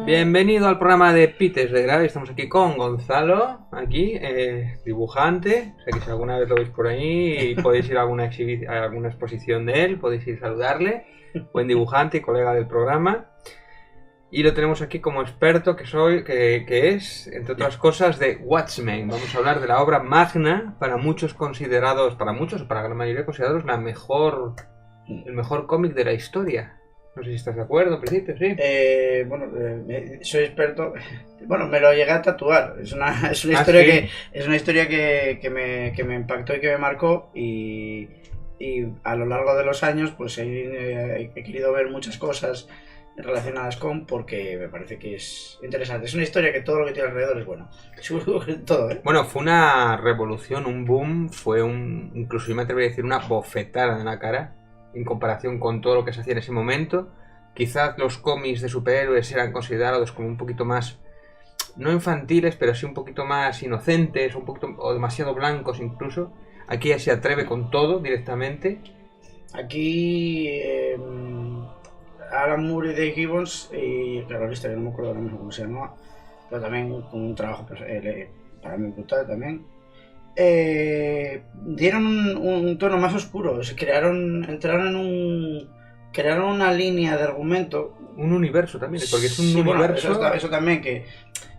Bienvenido al programa de Pites de Grave. Estamos aquí con Gonzalo, aquí, dibujante. O sea que si alguna vez lo veis por ahí podéis ir a alguna exposición de él, podéis ir a saludarle. Buen dibujante y colega del programa. Y lo tenemos aquí como experto que es, entre otras cosas, de Watchmen. Vamos a hablar de la obra magna, para muchos, para la gran mayoría considerados el mejor cómic de la historia. No sé si estás de acuerdo, en principio, sí. Soy experto. Bueno, me lo llegué a tatuar. Es una historia que me impactó y que me marcó. Y a lo largo de los años, pues he querido ver muchas cosas relacionadas porque me parece que es interesante. Es una historia que todo lo que tiene alrededor es bueno. Todo, ¿eh? Bueno, fue una revolución, un boom, incluso yo me atrevería a decir una bofetada en la cara en comparación con todo lo que se hacía en ese momento. Quizás los cómics de superhéroes eran considerados como un poquito más, no infantiles, pero sí un poquito más inocentes, o demasiado blancos incluso. Aquí ya se atreve con todo directamente. Aquí Alan Moore y Dave Gibbons, y claro, la historia no me acuerdo ahora mismo cómo se llamaba, pero también con un trabajo para mí brutal también. Dieron un tono más oscuro, crearon una línea de argumento, un universo también, porque es un universo. Bueno, eso también, que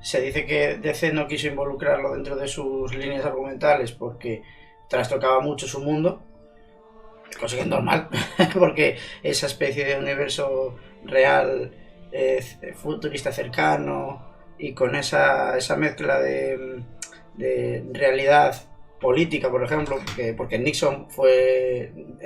se dice que DC no quiso involucrarlo dentro de sus líneas argumentales porque trastocaba mucho su mundo, cosa que es normal, porque esa especie de universo real, futurista cercano, y con esa mezcla de realidad política, por ejemplo, porque Nixon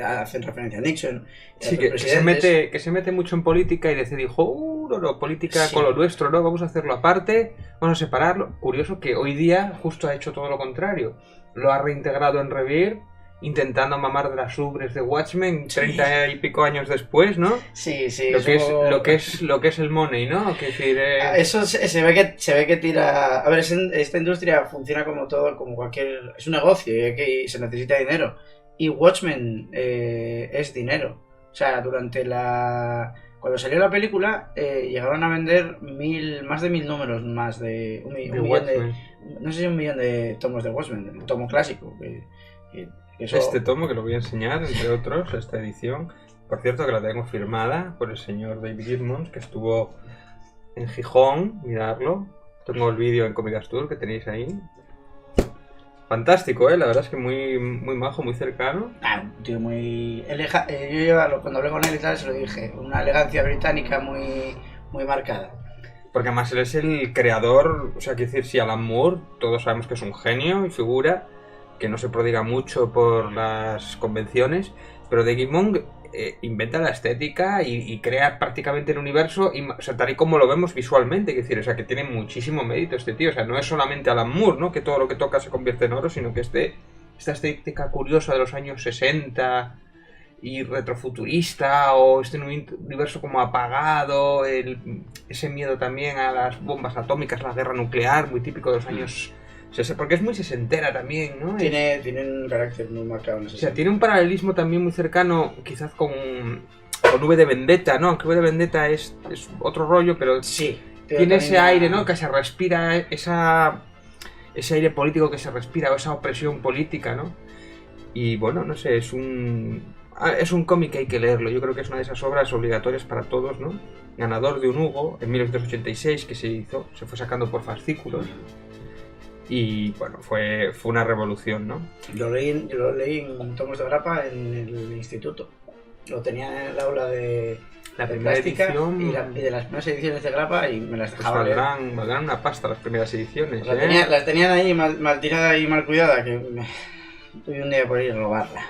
hacen referencia a Nixon. Sí, que se mete mucho en política y dijo, no, política sí, con lo nuestro, no, vamos a hacerlo aparte, vamos a separarlo. Curioso que hoy día justo ha hecho todo lo contrario. Lo ha reintegrado en Revere, intentando mamar de las ubres de Watchmen 30 y pico años después, ¿no? Sí. Lo que es el money, ¿no? Que decir, eso se ve que tira. A ver, esta industria funciona como todo, como cualquier. Es un negocio y se necesita dinero. Y Watchmen es dinero. O sea, cuando salió la película, llegaron a vender más de 1000 números, más de un millón no sé si 1 millón de tomos de Watchmen, el tomo clásico. Este tomo, que lo voy a enseñar, entre otros, esta edición. Por cierto, que la tengo firmada por el señor David Gibbons, que estuvo en Gijón, miradlo. Tengo el vídeo en Comic Tour que tenéis ahí. Fantástico, la verdad es que muy, muy majo, muy cercano. Un tío muy... Yo cuando hablé con él y tal, se lo dije, una elegancia británica muy, muy marcada. Porque además él es el creador, o sea, quiero decir, si Alan Moore, todos sabemos que es un genio y figura, que no se prodiga mucho por las convenciones, pero de Gibbons inventa la estética y crea prácticamente el universo, o sea, tal y como lo vemos visualmente, es decir, o sea, que tiene muchísimo mérito este tío, o sea, no es solamente Alan Moore, ¿no?, que todo lo que toca se convierte en oro, sino que esta estética curiosa de los años 60 y retrofuturista, o este universo como apagado, ese miedo también a las bombas atómicas, la guerra nuclear, muy típico de los años... porque es muy sesentera también, ¿no? Tiene un carácter muy marcado en ese sentido. Tiene un paralelismo también muy cercano, quizás con V de Vendetta, ¿no? Aunque V de Vendetta es otro rollo, pero sí, tiene ese aire, ¿no? Que se respira, ese aire político que se respira, o esa opresión política, ¿no? Y bueno, no sé, es un cómic que hay que leerlo. Yo creo que es una de esas obras obligatorias para todos, ¿no? Ganador de un Hugo en 1986, que se fue sacando por fascículos. Y bueno, fue una revolución, ¿no? Yo lo leí en tomos de grapa en el instituto. Lo tenía en el aula de primera edición y de las primeras ediciones de grapa, y me las dejaba leer. Valdrán una pasta las primeras ediciones. Las tenían ahí mal tirada y mal cuidada, que tuve un día por ir a robarla.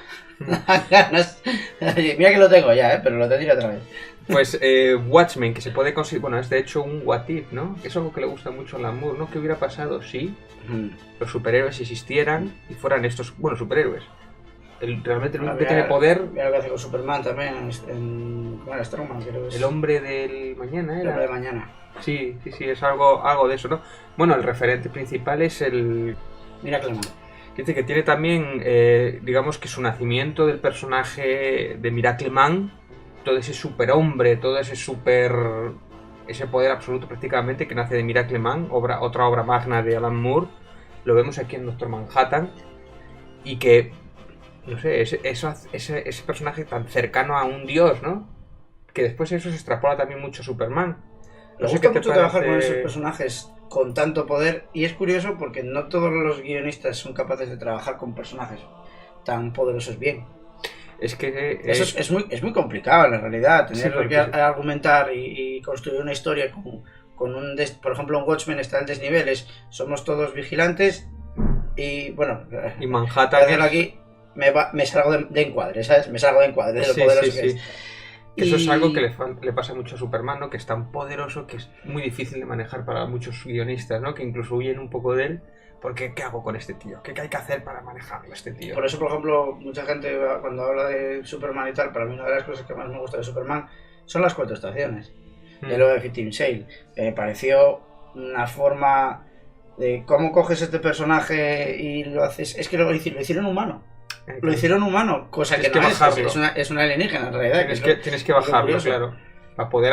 Mira que lo tengo ya, pero lo tendré otra vez. Pues Watchmen, que se puede conseguir, bueno, es de hecho un what if, ¿no? Es algo que le gusta mucho a Alan Moore, ¿no? ¿Qué hubiera pasado si los superhéroes existieran y fueran estos, bueno, superhéroes? Realmente el único que tiene poder... Mira lo que hace con Superman también, ¿cómo era? Strongman, creo que es. El hombre del mañana, ¿era? El hombre de mañana. Sí, es algo de eso, ¿no? Bueno, el referente principal es el... Miracleman. Dice que tiene también, digamos que su nacimiento del personaje de Miracleman, todo ese superhombre, todo ese super ese poder absoluto prácticamente que nace de Miracle Man, otra obra magna de Alan Moore, lo vemos aquí en Doctor Manhattan, y que, no sé, ese personaje tan cercano a un dios, ¿no? Que después eso se extrapola también mucho a Superman. Me gusta mucho trabajar con esos personajes con tanto poder, y es curioso porque no todos los guionistas son capaces de trabajar con personajes tan poderosos bien. Es que eso es muy complicado en la realidad, tener que argumentar y construir una historia con un por ejemplo en Watchmen está el desnivel, somos todos vigilantes y bueno, y Manhattan aquí me salgo de encuadre, ¿sabes? Me salgo de encuadre de lo poderoso que es. Eso es algo que le pasa mucho a Superman, ¿no? Que es tan poderoso que es muy difícil de manejar para muchos guionistas, ¿no? Que incluso huyen un poco de él. Porque, ¿qué hago con este tío? ¿Qué hay que hacer para manejarlo este tío? Por eso, por ejemplo, mucha gente cuando habla de Superman y tal, para mí una de las cosas que más me gusta de Superman son las 4 estaciones. De lo de Fitting Sail. Me pareció una forma de cómo coges este personaje y lo haces. Es que lo hicieron humano. Lo hicieron humano, cosa que no es una alienígena en realidad. Tienes que bajarlo, claro. Para poder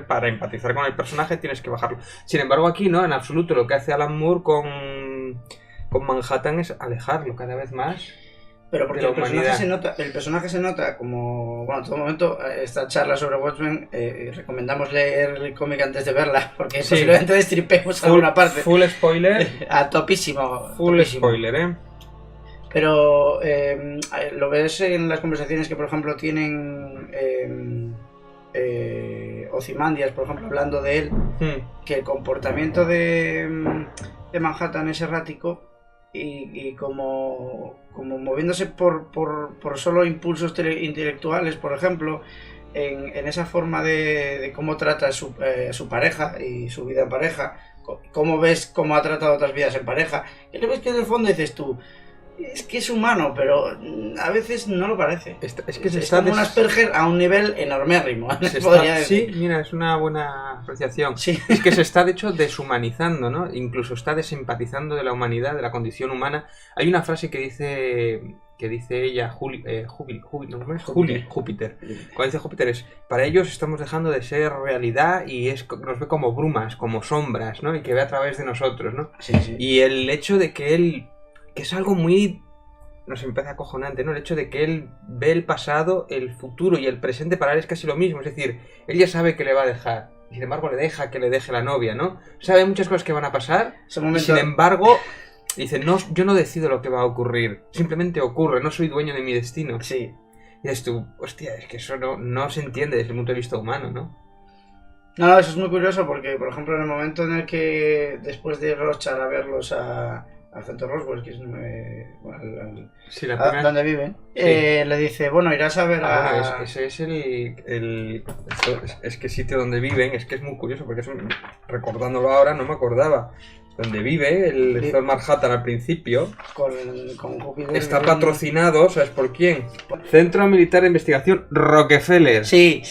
para empatizar con el personaje tienes que bajarlo. Sin embargo, aquí no, en absoluto. Lo que hace Alan Moore con Manhattan es alejarlo cada vez más. Pero porque el personaje se nota como... Bueno, en todo momento, esta charla sobre Watchmen, recomendamos leer el cómic antes de verla, porque posiblemente destripemos alguna parte. Full spoiler. A topísimo. Full spoiler, Pero lo ves en las conversaciones que, por ejemplo, tienen Ozymandias, por ejemplo, hablando de él, que el comportamiento de Manhattan es errático y como moviéndose por solo impulsos intelectuales, por ejemplo, en esa forma de cómo trata su pareja y su vida en pareja, cómo ves cómo ha tratado otras vidas en pareja, y le ves que en el fondo dices tú, es que es humano, pero a veces no lo parece. Es como un Asperger a un nivel enormérrimo. Sí, mira, es una buena apreciación. Sí. Es que se está, de hecho, deshumanizando, ¿no? Incluso está desempatizando de la humanidad, de la condición humana. Hay una frase que dice ella, Júpiter. Cuando dice Júpiter es, para ellos estamos dejando de ser realidad y nos ve como brumas, como sombras, ¿no? Y que ve a través de nosotros, ¿no? Sí. Y el hecho de que él... que es algo muy, nos parece acojonante, ¿no? El hecho de que él ve el pasado, el futuro y el presente para él es casi lo mismo. Es decir, él ya sabe que le va a dejar, y sin embargo le deja que le deje la novia, ¿no? Sabe muchas cosas que van a pasar, y sin embargo dice, no, yo no decido lo que va a ocurrir, simplemente ocurre, no soy dueño de mi destino. Sí. Y dices tú, hostia, es que eso no se entiende desde el punto de vista humano, ¿no? No, eso es muy curioso porque, por ejemplo, en el momento en el que después de Rorschach a verlos al centro Roswell, que es donde viven, le dice, bueno, irás a ver Bueno, ese es es que sitio donde viven, es que es muy curioso, porque eso, recordándolo ahora, no me acordaba. Donde vive el Doctor Manhattan al principio, con Júpiter, está patrocinado, ¿sabes por quién? Centro Militar de Investigación Rockefeller. Sí.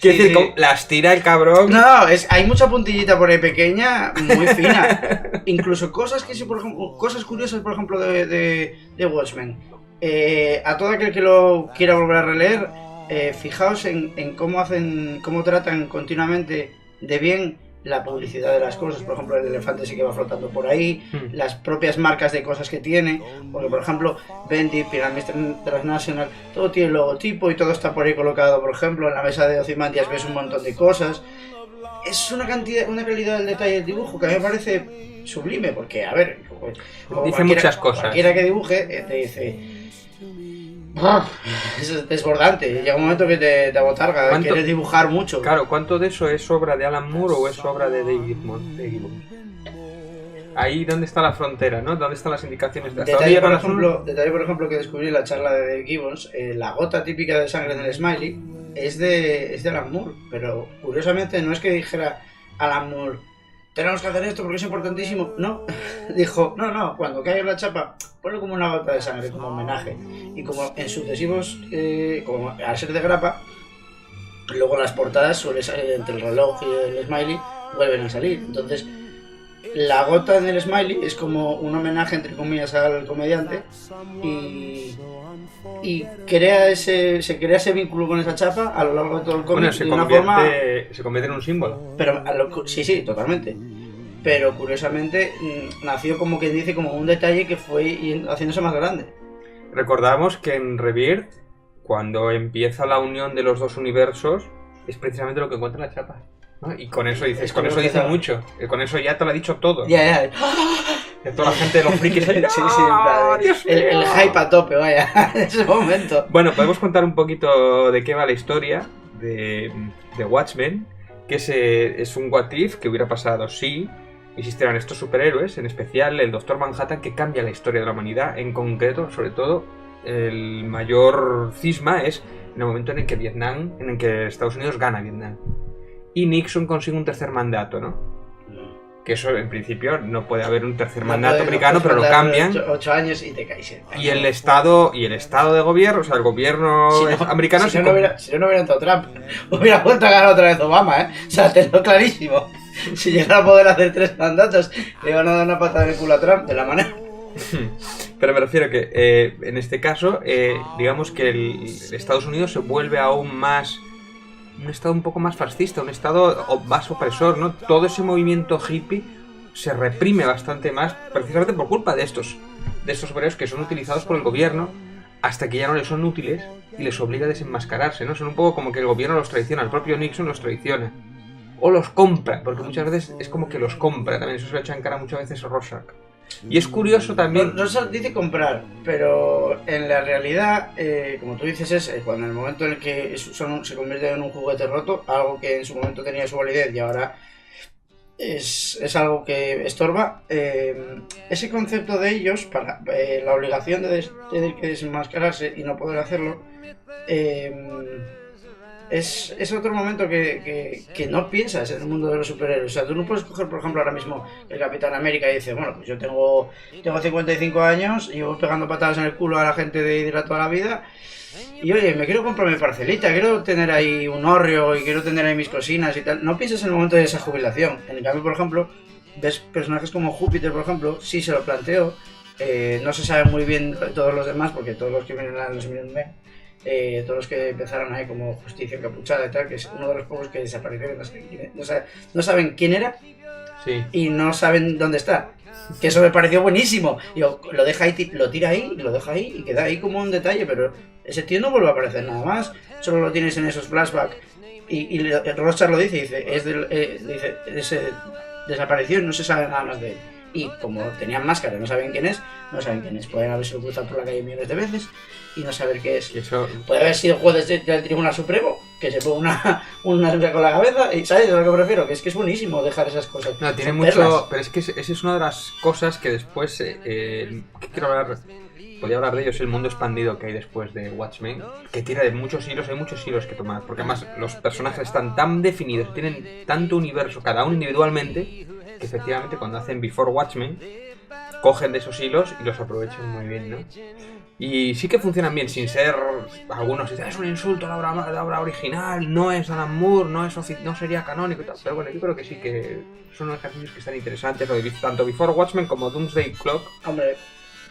Quiero decir, las tira el cabrón. No, hay mucha puntillita por ahí pequeña, muy fina. Incluso cosas cosas curiosas, por ejemplo, de Watchmen. A todo aquel que lo quiera volver a releer, fijaos en cómo tratan continuamente de bien la publicidad de las cosas. Por ejemplo, el elefante sí que va flotando por ahí, las propias marcas de cosas que tiene, porque por ejemplo Bendy, Pyramid Transnational, todo tiene logotipo y todo está por ahí colocado. Por ejemplo, en la mesa de Ozymandias ves un montón de cosas. Es una calidad del detalle del dibujo que a mí me parece sublime, porque a ver, dice muchas cosas. Cualquiera que dibuje te dice, es desbordante, llega un momento que te abotarga, quieres dibujar mucho. Claro, ¿cuánto de eso es obra de Alan Moore o es obra de Dave Gibbons? Ahí, ¿dónde está la frontera, no? ¿Dónde están las indicaciones? Detalle, por ejemplo, que descubrí en la charla de Dave Gibbons, la gota típica de sangre en el Smiley es de Alan Moore, pero curiosamente no es que dijera Alan Moore, tenemos que hacer esto porque es importantísimo. No, dijo, no, cuando caiga la chapa, ponle como una gota de sangre, como homenaje. Y como en sucesivos, como al ser de grapa, luego las portadas suele salir entre el reloj y el Smiley, vuelven a salir. Entonces, la gota en el smiley es como un homenaje, entre comillas, al comediante y se crea ese vínculo con esa chapa a lo largo de todo el cómic se de una forma... convierte en un símbolo. Pero sí, totalmente. Pero curiosamente nació como quien dice como un detalle que fue haciéndose más grande. Recordamos que en Rebirth, cuando empieza la unión de los dos universos, es precisamente lo que encuentra la chapa, ¿no? Y con eso dices, con eso dice mucho. Con eso ya te lo ha dicho todo. Ya. Que toda la gente de los frikis sí, el hype a tope, vaya, en ese momento. Bueno, podemos contar un poquito de qué va la historia de Watchmen, que es un what if que hubiera pasado si existieran estos superhéroes, en especial el Doctor Manhattan, que cambia la historia de la humanidad. En concreto, sobre todo, el mayor cisma es en el momento en el que Estados Unidos gana Vietnam y Nixon consigue un tercer mandato, ¿no? Que eso en principio no puede haber un tercer mandato americano, pero lo cambian. 8 años y te caes. Y el estado de gobierno, o sea, el gobierno americano... Si no hubiera entrado Trump, hubiera vuelto a ganar otra vez Obama, ¿eh? O sea, tenlo clarísimo. Si llegara a poder hacer 3 mandatos, le iban a dar una patada en el culo a Trump de la manera. Pero me refiero que en este caso, digamos que el Estados Unidos se vuelve aún más... un estado un poco más fascista, un estado más opresor, ¿no? Todo ese movimiento hippie se reprime bastante más precisamente por culpa de estos superhéroes que son utilizados por el gobierno hasta que ya no les son útiles y les obliga a desenmascararse, ¿no? Son un poco como que el gobierno los traiciona, el propio Nixon los traiciona. O los compra, porque muchas veces es como que los compra también, eso se lo echa en cara muchas veces Rorschach. Y es curioso también... No se dice comprar, pero en la realidad, como tú dices, es cuando en el momento en el que se convierte en un juguete roto, algo que en su momento tenía su validez y ahora es algo que estorba, ese concepto de ellos, para la obligación de tener que desenmascararse y no poder hacerlo, es otro momento que no piensas en el mundo de los superhéroes. O sea, tú no puedes coger, por ejemplo, ahora mismo el Capitán América y dice, bueno, pues yo tengo 55 años y voy pegando patadas en el culo a la gente de Hydra toda la vida y oye, me quiero comprar mi parcelita, quiero tener ahí un hórreo y quiero tener ahí mis cocinas y tal. No piensas en el momento de esa jubilación. En el cambio, por ejemplo, ves personajes como Júpiter, por ejemplo, sí se lo planteó. No se sabe muy bien todos los demás, porque todos los que vienen a los Million todos los que empezaron ahí como Justicia Encapuchada y tal, que es uno de los pocos que desapareció, no saben quién era, sí, y no saben dónde está. Que eso me pareció buenísimo. Digo, lo deja ahí, lo tira ahí, lo deja ahí y queda ahí como un detalle, pero ese tío no vuelve a aparecer nada más, solo lo tienes en esos flashbacks. Y Rorschach lo dice, desapareció y no se sabe nada más de él. Y como tenían máscara, no saben quién es. Pueden haberse cruzado por la calle millones de veces y no saber qué es. Eso... Puede haber sido juez del Tribunal Supremo, que se pone una con la cabeza, y ¿sabes a lo que prefiero? Que es buenísimo dejar esas cosas. No, tiene mucho... Perlas. Pero es que esa es una de las cosas que después... que quiero hablar... Podría hablar de ellos, el mundo expandido que hay después de Watchmen, que tira de muchos hilos, hay muchos hilos que tomar, porque además los personajes están tan definidos, tienen tanto universo, cada uno individualmente, que efectivamente cuando hacen Before Watchmen, cogen de esos hilos y los aprovechan muy bien, ¿no? Y sí que funcionan bien, sin ser... Algunos dicen, es un insulto a la obra original, no es Alan Moore, no sería canónico y tal, pero bueno, yo creo que sí que son ejercicios que están interesantes, tanto Before Watchmen como Doomsday Clock. Hombre,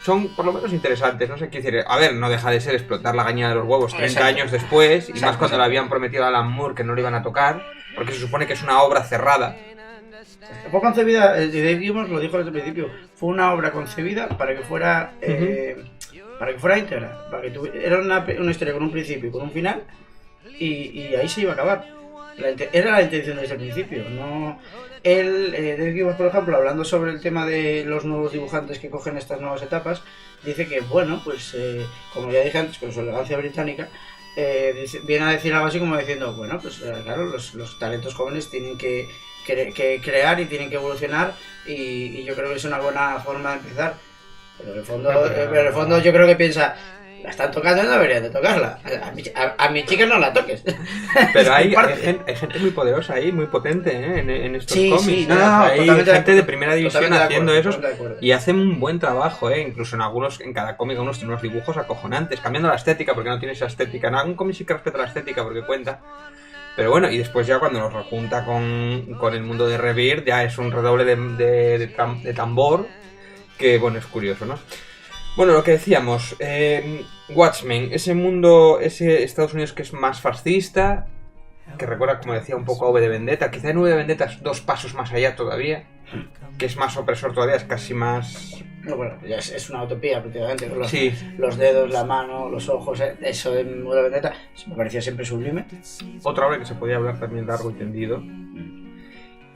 son por lo menos interesantes, no sé qué decir. A ver, no deja de ser explotar la gallina de los huevos 30 años después, y más cuando le habían prometido a Alan Moore que no le iban a tocar, porque se supone que es una obra cerrada. Fue concebida, Dave Gibbons lo dijo desde el principio, fue una obra concebida para que fuera íntegra, era una historia con un principio y con un final, y ahí se iba a acabar. Era la intención desde el principio, no... Dave Gibbons, por ejemplo, hablando sobre el tema de los nuevos dibujantes que cogen estas nuevas etapas, dice que, bueno, pues como ya dije antes, con su elegancia británica, viene a decir algo así como diciendo, bueno, pues claro, los talentos jóvenes tienen que crear y tienen que evolucionar, y yo creo que es una buena forma de empezar. Pero en el fondo yo creo que piensa, la están tocando y no deberían de tocarla. A mi chica no la toques. Pero hay gente muy poderosa ahí, muy potente, en estos cómics. Sí, hay gente de primera división haciendo eso y hacen un buen trabajo, incluso en cada cómic unos dibujos acojonantes, cambiando la estética porque no tiene esa estética. En algún cómic sí que respeta la estética porque cuenta. Pero bueno, y después ya cuando nos rejunta con el mundo de Rebirth, ya es un redoble de tambor, que bueno, es curioso, ¿no? Bueno, lo que decíamos, Watchmen, ese mundo, ese Estados Unidos que es más fascista, que recuerda, como decía, un poco a V de Vendetta, quizá en V de Vendetta es 2 pasos más allá todavía, que es más opresor todavía, es casi más... No, bueno, ya es una utopía prácticamente, con Sí. los dedos, la mano, los ojos, eso de V de Vendetta me parecía siempre sublime. Otra obra que se podía hablar también largo y tendido.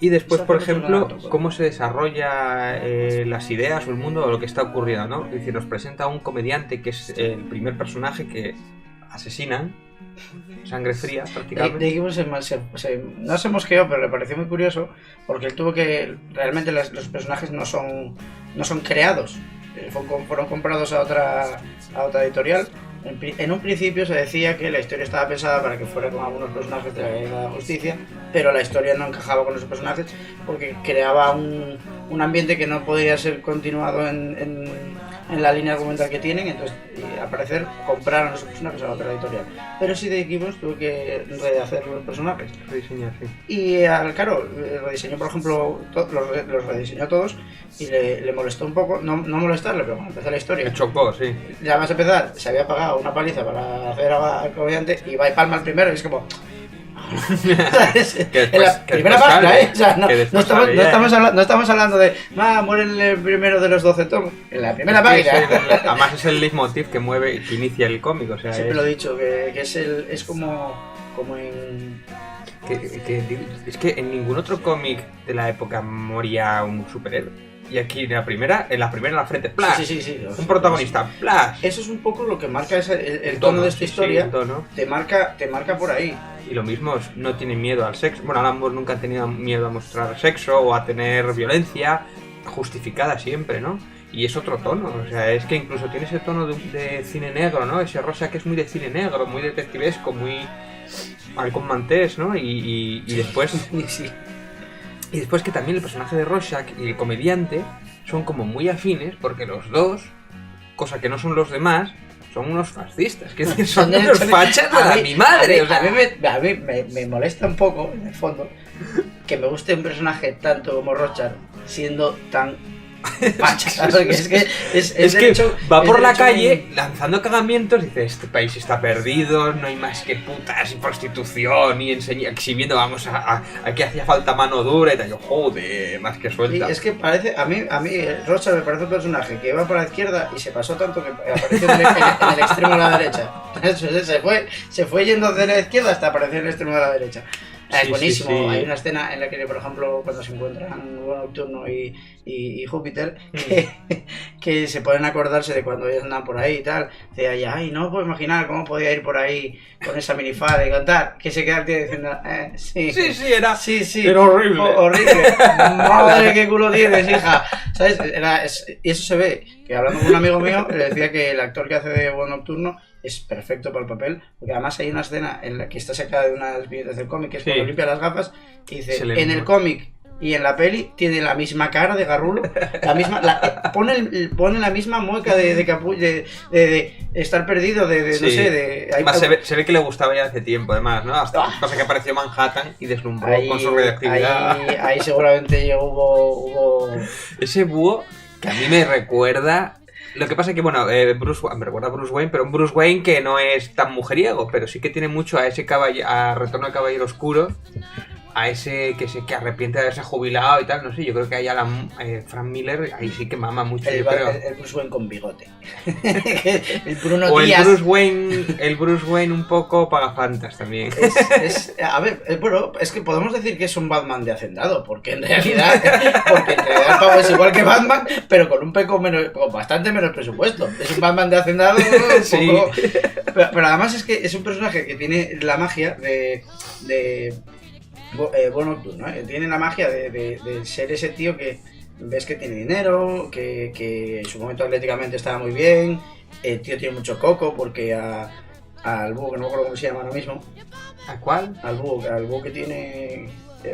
Y después, por ejemplo, cómo se desarrolla las ideas o el mundo o lo que está ocurriendo, ¿no? Es decir, nos presenta a un comediante que es el primer personaje que asesinan, sangre fría prácticamente. De Gibbons no se mosqueó, pero le pareció muy curioso porque él tuvo que... Realmente los personajes no son creados, fueron comprados a otra editorial. En un principio se decía que la historia estaba pensada para que fuera con algunos personajes de la Liga de la Justicia, pero la historia no encajaba con esos personajes porque creaba un ambiente que no podría ser continuado en la línea argumental que tienen. Entonces, al parecer, compraron esos personajes a la otra editorial. Pero sí, de Gibbons tuvo que rehacer los personajes. Rediseñar, sí. Y claro, rediseñó, por ejemplo, los rediseñó todos y le molestó un poco, no molestarle, pero cuando empezó la historia. Me chocó, sí. Ya más a empezar, se había pagado una paliza para hacer al comediante y va y palma el primero y es como... en la primera página, ¿eh? O sea, no estamos hablando de muere el primero de los 12 tomos. En la primera página. Además es el leitmotiv que mueve, que inicia el cómic, o sea, siempre lo he dicho, que es como en... es que en ningún otro cómic de la época moría un superhéroe. Y aquí en la primera en la frente, ¡plas! Sí. Un protagonista, ¡plas! Eso es un poco lo que marca el tono de esta historia. El tono. Te marca por ahí. Y lo mismo, no tiene miedo al sexo. Bueno, Alan Moore nunca ha tenido miedo a mostrar sexo o a tener violencia justificada siempre, ¿no? Y es otro tono, o sea, es que incluso tiene ese tono de cine negro, ¿no? Ese rosa que es muy de cine negro, muy detectivesco, muy halcón maltés, ¿no? Y después... Sí. Y después que también el personaje de Rorschach y el comediante son como muy afines porque los dos, cosa que no son los demás, son unos fascistas, que son unos fachas para mi madre. A mí me molesta un poco, en el fondo, que me guste un personaje tanto como Rorschach siendo tan facha. Es que hecho, va por la calle lanzando cagamientos, dice, este país está perdido, no hay más que putas y prostitución y exhibiendo, vamos, aquí hacía falta mano dura y tal. Yo, joder, más que suelta. Y es que parece, a mí Rorschach me parece un personaje que iba para la izquierda y se pasó tanto que apareció en el extremo de la derecha. Se fue yendo de la izquierda hasta aparecer en el extremo de la derecha. Es buenísimo. Sí. Hay una escena en la que, por ejemplo, cuando se encuentran Vuelo Nocturno y Júpiter, que se pueden acordarse de cuando ellos andan por ahí y tal. Dice, ay, no puedo imaginar cómo podía ir por ahí con esa minifalda y contar. Que se queda el tío diciendo, sí. Era horrible. Horrible. Madre, qué culo tienes, hija. ¿Sabes? Y eso se ve. Que hablando con un amigo mío, le decía que el actor que hace de Vuelo Nocturno es perfecto para el papel, porque además hay una escena en la que está sacada de unas viñetas del cómic, que es cuando limpia las gafas y dice, en el cómic y en la peli tiene la misma cara de garrulo, la misma, pone la misma mueca de capullo, de estar perdido, no sé, además se ve que le gustaba ya hace tiempo, además, ¿no? Hasta pasa que apareció Manhattan y deslumbró con su radioactividad. Ahí seguramente hubo... Ese búho que a mí me recuerda... Lo que pasa es que, bueno, me recuerda a Bruce Wayne, pero un Bruce Wayne que no es tan mujeriego, pero sí que tiene mucho a ese a Retorno al Caballero Oscuro, a ese que arrepiente de haberse jubilado y tal, no sé, yo creo que ahí Frank Miller, ahí sí que mama mucho, yo creo. El Bruce Wayne con bigote. El Bruno o Díaz. El Bruce Wayne un poco pagafantas también. A ver, bueno, es que podemos decir que es un Batman de hacendado, porque en realidad el pavo es igual que Batman, pero con un con bastante menos presupuesto. Es un Batman de hacendado, sí. Pero además es que es un personaje que tiene la magia de Vuelo Nocturno, ¿eh? Tiene la magia de ser ese tío que ves que tiene dinero, que en su momento atléticamente estaba muy bien, el tío tiene mucho coco porque al búho, que no me acuerdo cómo se llama ahora mismo. ¿A cuál? Al búho que tiene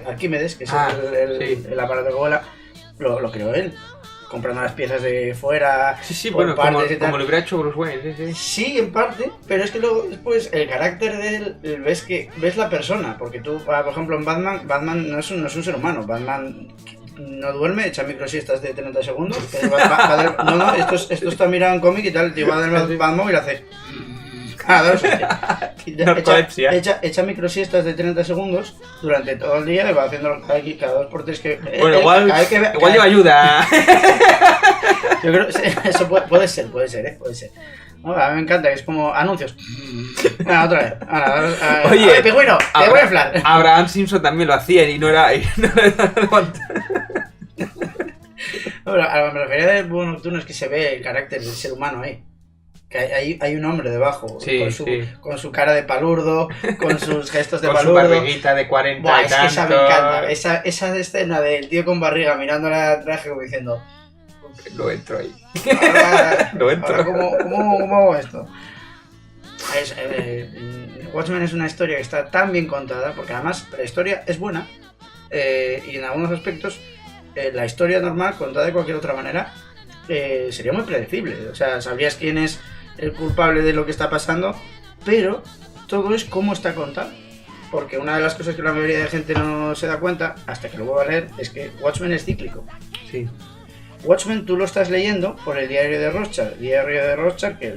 Arquímedes, que es sí. el aparato que vuela, lo creó él. comprando las piezas de fuera. Sí, por bueno, partes y tal. como lo hubiera hecho Bruce Wayne, sí. Sí, en parte, pero es que luego después el carácter de él, ves la persona, porque tú, por ejemplo, en Batman no es un ser humano, Batman no duerme, echa microsiestas de 30 segundos, no, esto está mirado en cómic y tal, el tío va del Batman y lo hace... Narcolepsia. Echa microsiestas de 30 segundos durante todo el día y va haciendo cada 2x3 que... Bueno, igual lleva ayuda. Yo creo que eso puede ser. No, a mí me encanta, que es como anuncios. Otra vez. Oye, pingüino, te voy a inflar. Abraham Simpson también lo hacía y no era... Bueno, a lo que me refería del búho nocturno es que se ve el carácter del ser humano ahí. Que hay un hombre debajo, con su cara de palurdo, con sus gestos de palurdo. Con su barriguita de 40 Buah, y es que tanto. esa me encanta. Esa escena del tío con barriga mirándole al traje como diciendo... No entro ahí. No entro. ¿Cómo hago esto? Watchmen es una historia que está tan bien contada, porque además la historia es buena, y en algunos aspectos la historia normal, contada de cualquier otra manera, sería muy predecible. O sea, sabrías quién es el culpable de lo que está pasando, pero todo es cómo está contado. Porque una de las cosas que la mayoría de gente no se da cuenta, hasta que lo vuelva a leer, es que Watchmen es cíclico. Sí. Watchmen tú lo estás leyendo por el diario de Rorschach, que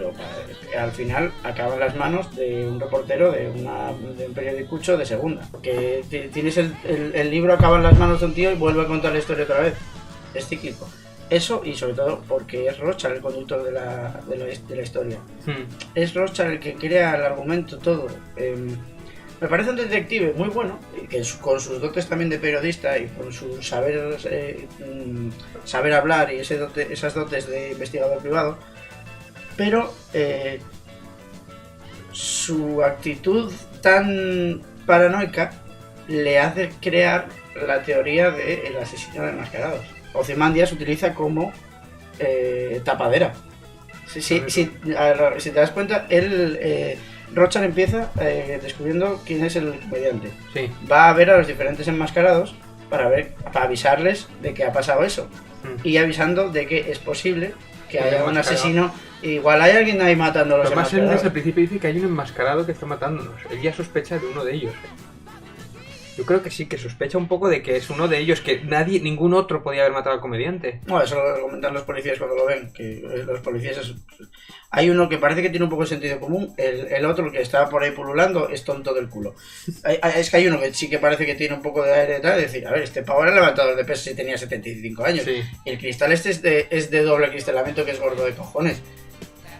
al final acaba en las manos de un reportero de un periodicucho de segunda. Que tienes el libro, acaba en las manos de un tío y vuelve a contar la historia otra vez. Es cíclico. Eso, y sobre todo porque es Rorschach el conductor de la historia. Es Rorschach el que crea el argumento, todo. Me parece un detective muy bueno, que con sus dotes también de periodista y con su saber hablar y esas dotes de investigador privado, pero su actitud tan paranoica le hace crear la teoría del asesino de enmascarados. Ozymandias se utiliza como tapadera. Si te das cuenta, Rorschach empieza descubriendo quién es el comediante. Sí. Va a ver a los diferentes enmascarados para avisarles de que ha pasado eso. Y avisando de que es posible que haya un asesino. Igual hay alguien ahí matando a los enmascarados. enmascarados. Él desde el principio dice que hay un enmascarado que está matándonos. Él ya sospecha de uno de ellos. Yo creo que sí, que sospecha un poco de que es uno de ellos, que ningún otro podía haber matado al comediante. No, eso lo comentan los policías cuando lo ven, que los policías... Hay uno que parece que tiene un poco de sentido común, el otro, que está por ahí pululando, es tonto del culo. Es que hay uno que sí que parece que tiene un poco de aire y tal, es decir, a ver, este pavo era levantador de pesas y tenía 75 años. Sí. Y el cristal este es de doble cristalamiento, que es gordo de cojones.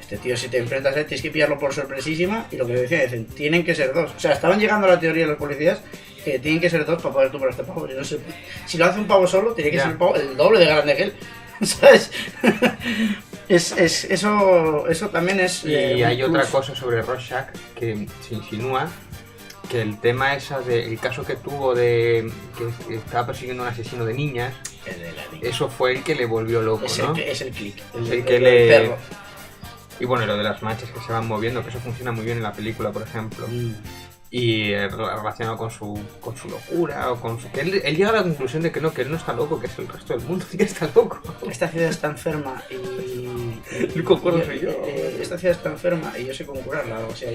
Este tío, si te enfrentas a él, tienes que pillarlo por sorpresísima, y lo que dicen, tienen que ser dos. O sea, estaban llegando a la teoría de los policías que tienen que ser dos para poder tumbar a este pavo. No sé, si lo hace un pavo solo, tiene que ser un pavo el doble de grande que él. ¿Sabes? Eso también es... Y hay otra cosa sobre Rorschach que se insinúa, que el tema el caso que tuvo de que estaba persiguiendo a un asesino de niñas, eso fue el que le volvió loco, ¿no? Es el click, el perro. Y bueno, lo de las manchas que se van moviendo, que eso funciona muy bien en la película, por ejemplo. Y relacionado con su locura, o con su... que él llega a la conclusión de que él no está loco, que es el resto del mundo que está loco. Esta ciudad está enferma y... El concuerdo soy yo. Esta ciudad está enferma y yo sé cómo curarla. O sea,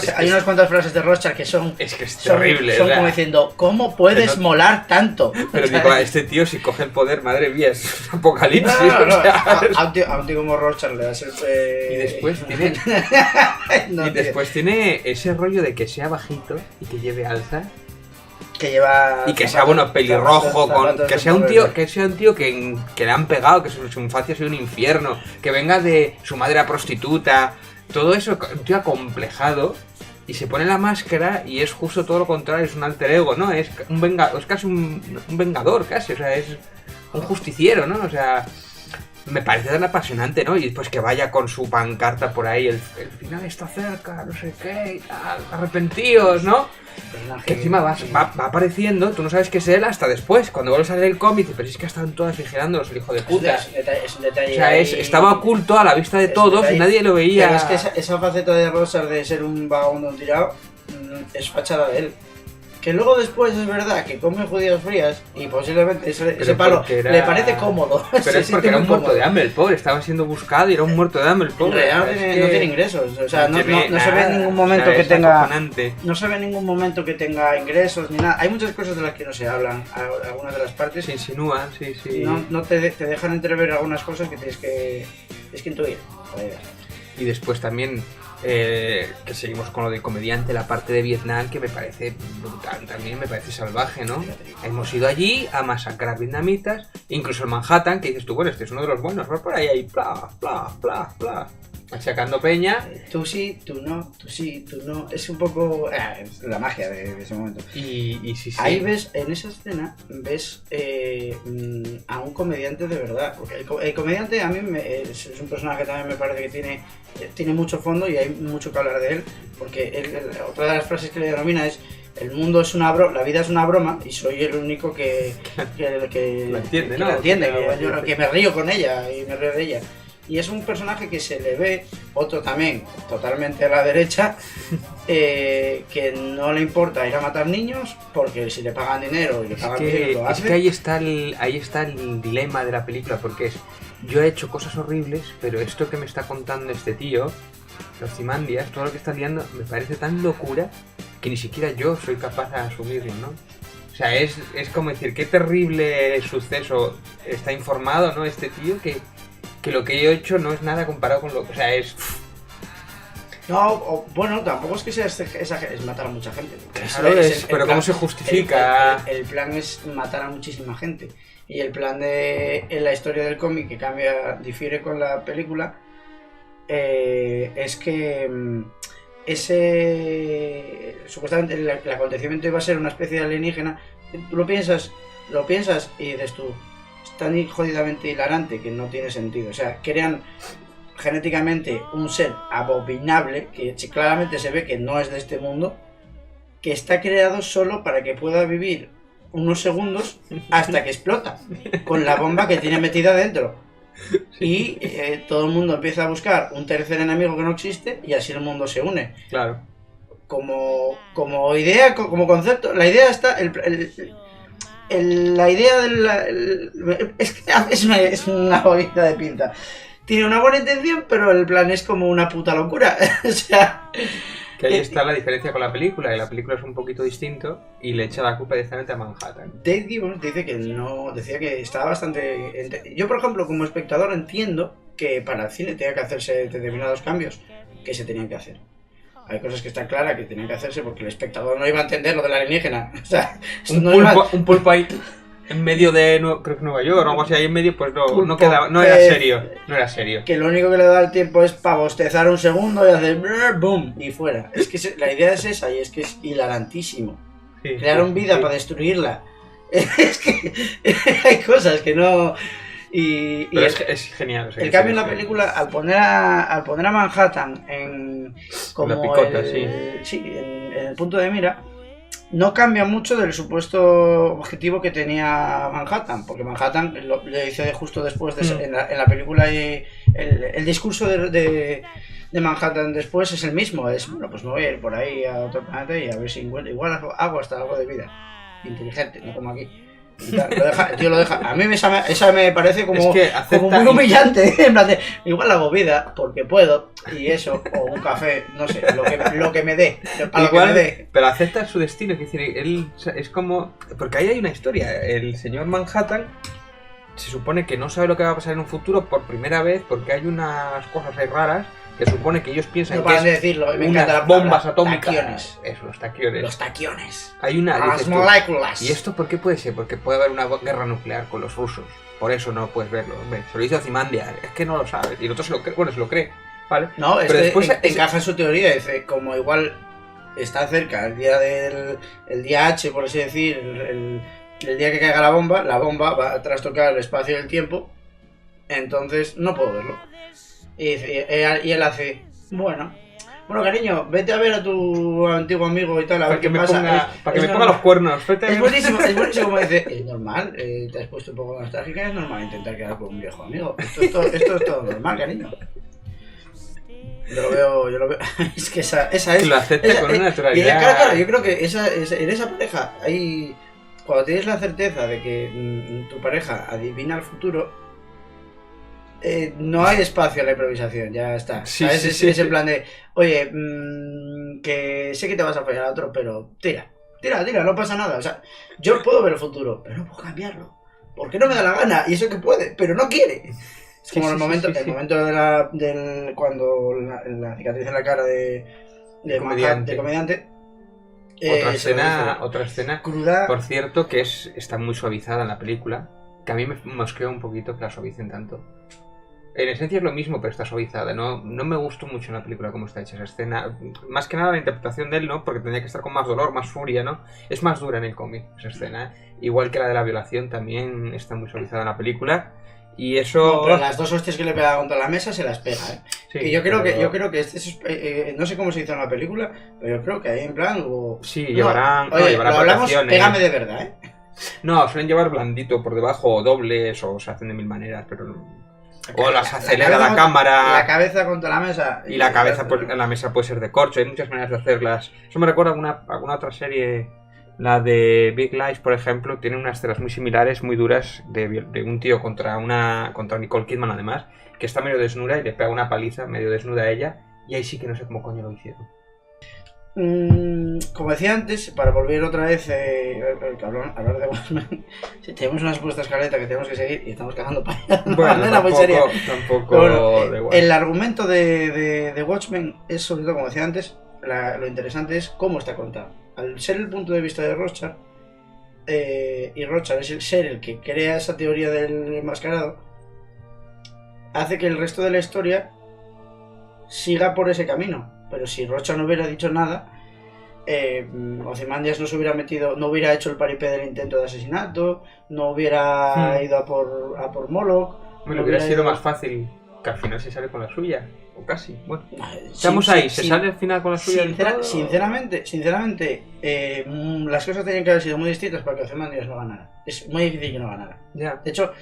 hay unas cuantas frases de Rorschach que son... Es que es terrible. Son como diciendo, ¿cómo puedes molar tanto? Pero digo, a este tío, si coge el poder, madre mía, es un apocalipsis. No. A un tío como Rorschach le das el... Y después tiene ese rollo de que sea bajito y que lleve alza. Que lleva... Y que sea, bueno, pelirrojo, que sea un tío que le han pegado, que su infancia ha sido un infierno, que venga de su madre a prostituta, todo eso, un tío acomplejado, y se pone la máscara y es justo todo lo contrario, es un alter ego, ¿no? Es casi un vengador, casi, o sea, es un justiciero, ¿no? O sea... Me parece tan apasionante, ¿no? Y después que vaya con su pancarta por ahí, el final está cerca, no sé qué y tal, arrepentíos, ¿no? Que encima va apareciendo, tú no sabes que es él hasta después, cuando vuelves a leer el cómic, pero es que estaban todas vigilándolos, el hijo de puta. Es un detalle. O sea, estaba oculto a la vista de todos y nadie lo veía. Pero es que esa faceta de Rorschach de ser un vagabundo, un tirado, es fachada de él. Que luego después es verdad que come judías frías y posiblemente ese palo le parece cómodo. Pero es porque era un muerto de hambre el pobre, estaba siendo buscado y era un muerto de hambre el pobre. No tiene ingresos, o sea, no se ve en ningún momento que tenga... No se ve en ningún momento que tenga ingresos ni nada. Hay muchas cosas de las que no se hablan, algunas de las partes. Se insinúan, sí. No te dejan entrever algunas cosas que tienes que intuir. Joder. Y después también... que seguimos con lo de comediante, la parte de Vietnam que me parece brutal también, me parece salvaje, ¿no? Hemos ido allí a masacrar vietnamitas, incluso el Manhattan, que dices tú, bueno, este es uno de los buenos, vas por ahí, bla, machacando peña. Tú sí, tú no, tú sí, tú no. Es un poco la magia de ese momento. Y sí. Ahí ves, en esa escena, ves a un comediante de verdad. Porque el comediante a mí es un personaje que también me parece que tiene mucho fondo y hay mucho que hablar de él. Porque otra de las frases que le denomina es: el mundo es una broma, la vida es una broma y soy el único que lo entiende, ¿no? Lo entiende, que me río con ella y me río de ella. Y es un personaje que se le ve, otro también, totalmente a la derecha, que no le importa ir a matar niños, porque si le pagan dinero y le pagan dinero lo hace. Es que ahí está el dilema de la película, porque yo he hecho cosas horribles, pero esto que me está contando este tío, los Ozymandias, todo lo que está liando, me parece tan locura que ni siquiera yo soy capaz de asumirlo, ¿no? O sea, es como decir, qué terrible suceso está informado, ¿no? Este tío que lo que yo he hecho no es nada comparado con lo... O sea, es... No, bueno, tampoco es que sea es matar a mucha gente. Claro, pero ¿cómo se justifica? El plan es matar a muchísima gente. Y el plan en la historia del cómic, que difiere con la película, es que supuestamente el acontecimiento iba a ser una especie de alienígena. Tú lo piensas y dices tú, es tan jodidamente hilarante que no tiene sentido. O sea, crean genéticamente un ser abominable que claramente se ve que no es de este mundo, que está creado solo para que pueda vivir unos segundos hasta que explota con la bomba que tiene metida dentro. Y todo el mundo empieza a buscar un tercer enemigo que no existe y así el mundo se une. Claro. Como idea, como concepto, la idea está... la idea es una bobita de pinta. Tiene una buena intención, pero el plan es como una puta locura. O sea... Que ahí está la diferencia con la película, y la película es un poquito distinto y le echa la culpa directamente a Manhattan. Dave Gibbons dice que no, decía que estaba bastante... Yo, por ejemplo, como espectador entiendo que para el cine tenía que hacerse determinados cambios que se tenían que hacer. Hay cosas que están claras que tenían que hacerse porque el espectador no iba a entender lo del alienígena. O sea, un pulpo ahí en medio de creo que Nueva York o algo así, ahí en medio, pues no quedaba, no era serio. Que lo único que le da el tiempo es para bostezar un segundo y hacer boom y fuera. Es que la idea es esa y es que es hilarantísimo. Crearon vida para destruirla. Es que hay cosas que no... Pero es genial. O sea, el cambio en la película, al poner a Manhattan en como la picota, en el punto de mira, no cambia mucho del supuesto objetivo que tenía Manhattan, porque Manhattan le dice justo después en la película, y el discurso de Manhattan después es el mismo, es bueno, pues me voy a ir por ahí a otro planeta y a ver si encuentro, igual hago hasta algo de vida inteligente, no como aquí. El tío lo deja. A mí esa me parece como muy humillante. En plan de, igual hago vida porque puedo y eso, o un café, no sé, lo que me dé. Igual, pero acepta su destino. Es decir, él es como. Porque ahí hay una historia. El señor Manhattan se supone que no sabe lo que va a pasar en un futuro por primera vez porque hay unas cosas ahí raras que supone que ellos piensan que es unas bombas atómicas. Eso, los taquiones. Los taquiones. Hay una... Las moléculas. ¿Y esto por qué puede ser? Porque puede haber una guerra nuclear con los rusos. Por eso no puedes verlo. Hombre, se lo hizo Ozymandias. Es que no lo sabes. Y el otro se lo cree. Bueno, se lo cree. ¿Vale? No, pero después encaja en su teoría. Dice, como igual está cerca el día el día H, por así decir, el día que caiga la bomba va a trastocar el espacio y el tiempo. Entonces no puedo verlo. Y él hace, bueno, cariño, vete a ver a tu antiguo amigo y tal, a ver qué pasa. Para que me ponga los cuernos. Es buenísimo como dice, es normal, te has puesto un poco nostálgica, es normal intentar quedar con un viejo amigo. Esto es todo normal, cariño. Yo lo veo. Es que esa es. Que lo acepta con una naturalidad. Claro, yo creo que en esa pareja hay. Cuando tienes la certeza de que tu pareja adivina el futuro, no hay espacio a la improvisación, ya está. Sí, ¿Sabes? sí, Es sí. en plan de, oye, que sé que te vas a follar a otro, pero tira, no pasa nada. O sea, yo puedo ver el futuro, pero no puedo cambiarlo. Porque no me da la gana, y eso que puede, pero no quiere. Es como el momento cuando la cicatriz en la cara de comediante. Otra escena Cruda. Por cierto, que está muy suavizada en la película, que a mí me mosquea un poquito que la suavicen tanto. En esencia es lo mismo, pero está suavizada. No me gustó mucho en la película cómo está hecha esa escena. Más que nada la interpretación de él, ¿no? Porque tendría que estar con más dolor, más furia, ¿no? Es más dura en el cómic esa escena, ¿eh? Igual que la de la violación también está muy suavizada en la película. Y eso... No, pero las dos hostias que le pega contra la mesa se las pega, ¿eh? Sí, que yo creo que no sé cómo se hizo en la película, pero yo creo que ahí en plan hubo... Sí, llevarán lo hablamos, protecciones. pégame de verdad, ¿eh? No, suelen llevar blandito por debajo, o dobles, o se hacen de mil maneras, pero no... O las acelera la cámara. La cabeza contra la mesa. Y la cabeza en la mesa puede ser de corcho. Hay muchas maneras de hacerlas. Eso me recuerda a alguna otra serie. La de Big Lies, por ejemplo, tiene unas escenas muy similares, muy duras, de un tío contra Nicole Kidman, además, que está medio desnuda y le pega una paliza medio desnuda a ella. Y ahí sí que no sé cómo coño lo hicieron. Como decía antes, para volver otra vez hablar de Watchmen, si tenemos una supuesta escaleta que tenemos que seguir y estamos cagando para allá, tampoco bueno, el argumento de Watchmen es, sobre todo, como decía antes, lo interesante es cómo está contado. Al ser el punto de vista de Rorschach, y Rorschach es el que crea esa teoría del enmascarado, hace que el resto de la historia siga por ese camino. Pero si Rorschach no hubiera dicho nada, Ozymandias no se hubiera metido, no hubiera hecho el paripé del intento de asesinato, no hubiera ido a por Moloch. Bueno, hubiera sido más fácil que al final se sale con la suya, o casi. Bueno, estamos ahí, se sale al final con la suya. Sinceramente, las cosas tenían que haber sido muy distintas para que Ozymandias no ganara. Es muy difícil que no ganara. Ya. De hecho,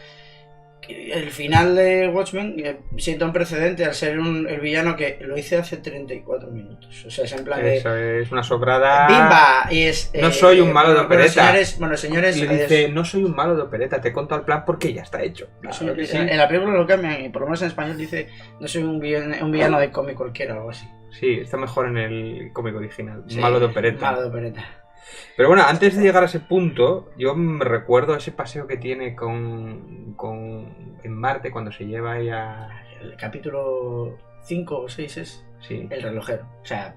el final de Watchmen sienta un precedente al ser el villano que lo hice hace 34 minutos. O sea, es en plan de... Eso es una sobrada... ¡Bimba! Y es... no soy un malo de opereta. Bueno, señores... Le dice, no soy un malo de opereta, te he contado el plan porque ya está hecho. Claro que sí. En la película lo cambian y por lo menos en español dice, no soy un villano de cómic cualquiera o algo así. Sí, está mejor en el cómic original. Sí, malo de opereta. Malo de opereta. Pero bueno, antes de llegar a ese punto, yo me recuerdo ese paseo que tiene en Marte cuando se lleva ahí a... El capítulo 5 o 6 es el relojero. O sea...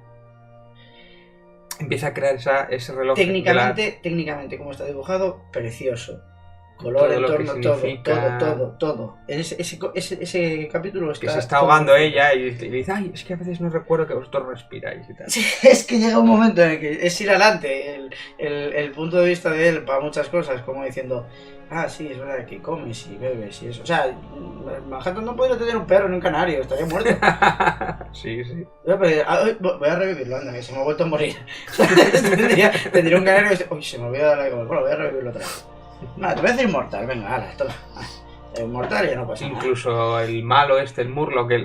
Empieza a crear ese reloj. Técnicamente, como está dibujado, precioso. Color, entorno, todo. Ese capítulo está... Que se está ahogando ella y le dice, ay, es que a veces no recuerdo que vosotros respiráis y tal. Sí, es que llega un momento en el que es ir adelante el punto de vista de él para muchas cosas, como diciendo, sí, es verdad que comes y bebes y eso. O sea, Manhattan no podría tener un perro ni un canario, estaría muerto. Sí. Voy a revivirlo, anda, que se me ha vuelto a morir. tendría un canario y uy, se me olvida darle de comer. Bueno, voy a revivirlo otra vez. Te voy a decir inmortal, venga, ala, toma. Inmortal ya no pasa nada. Incluso el malo el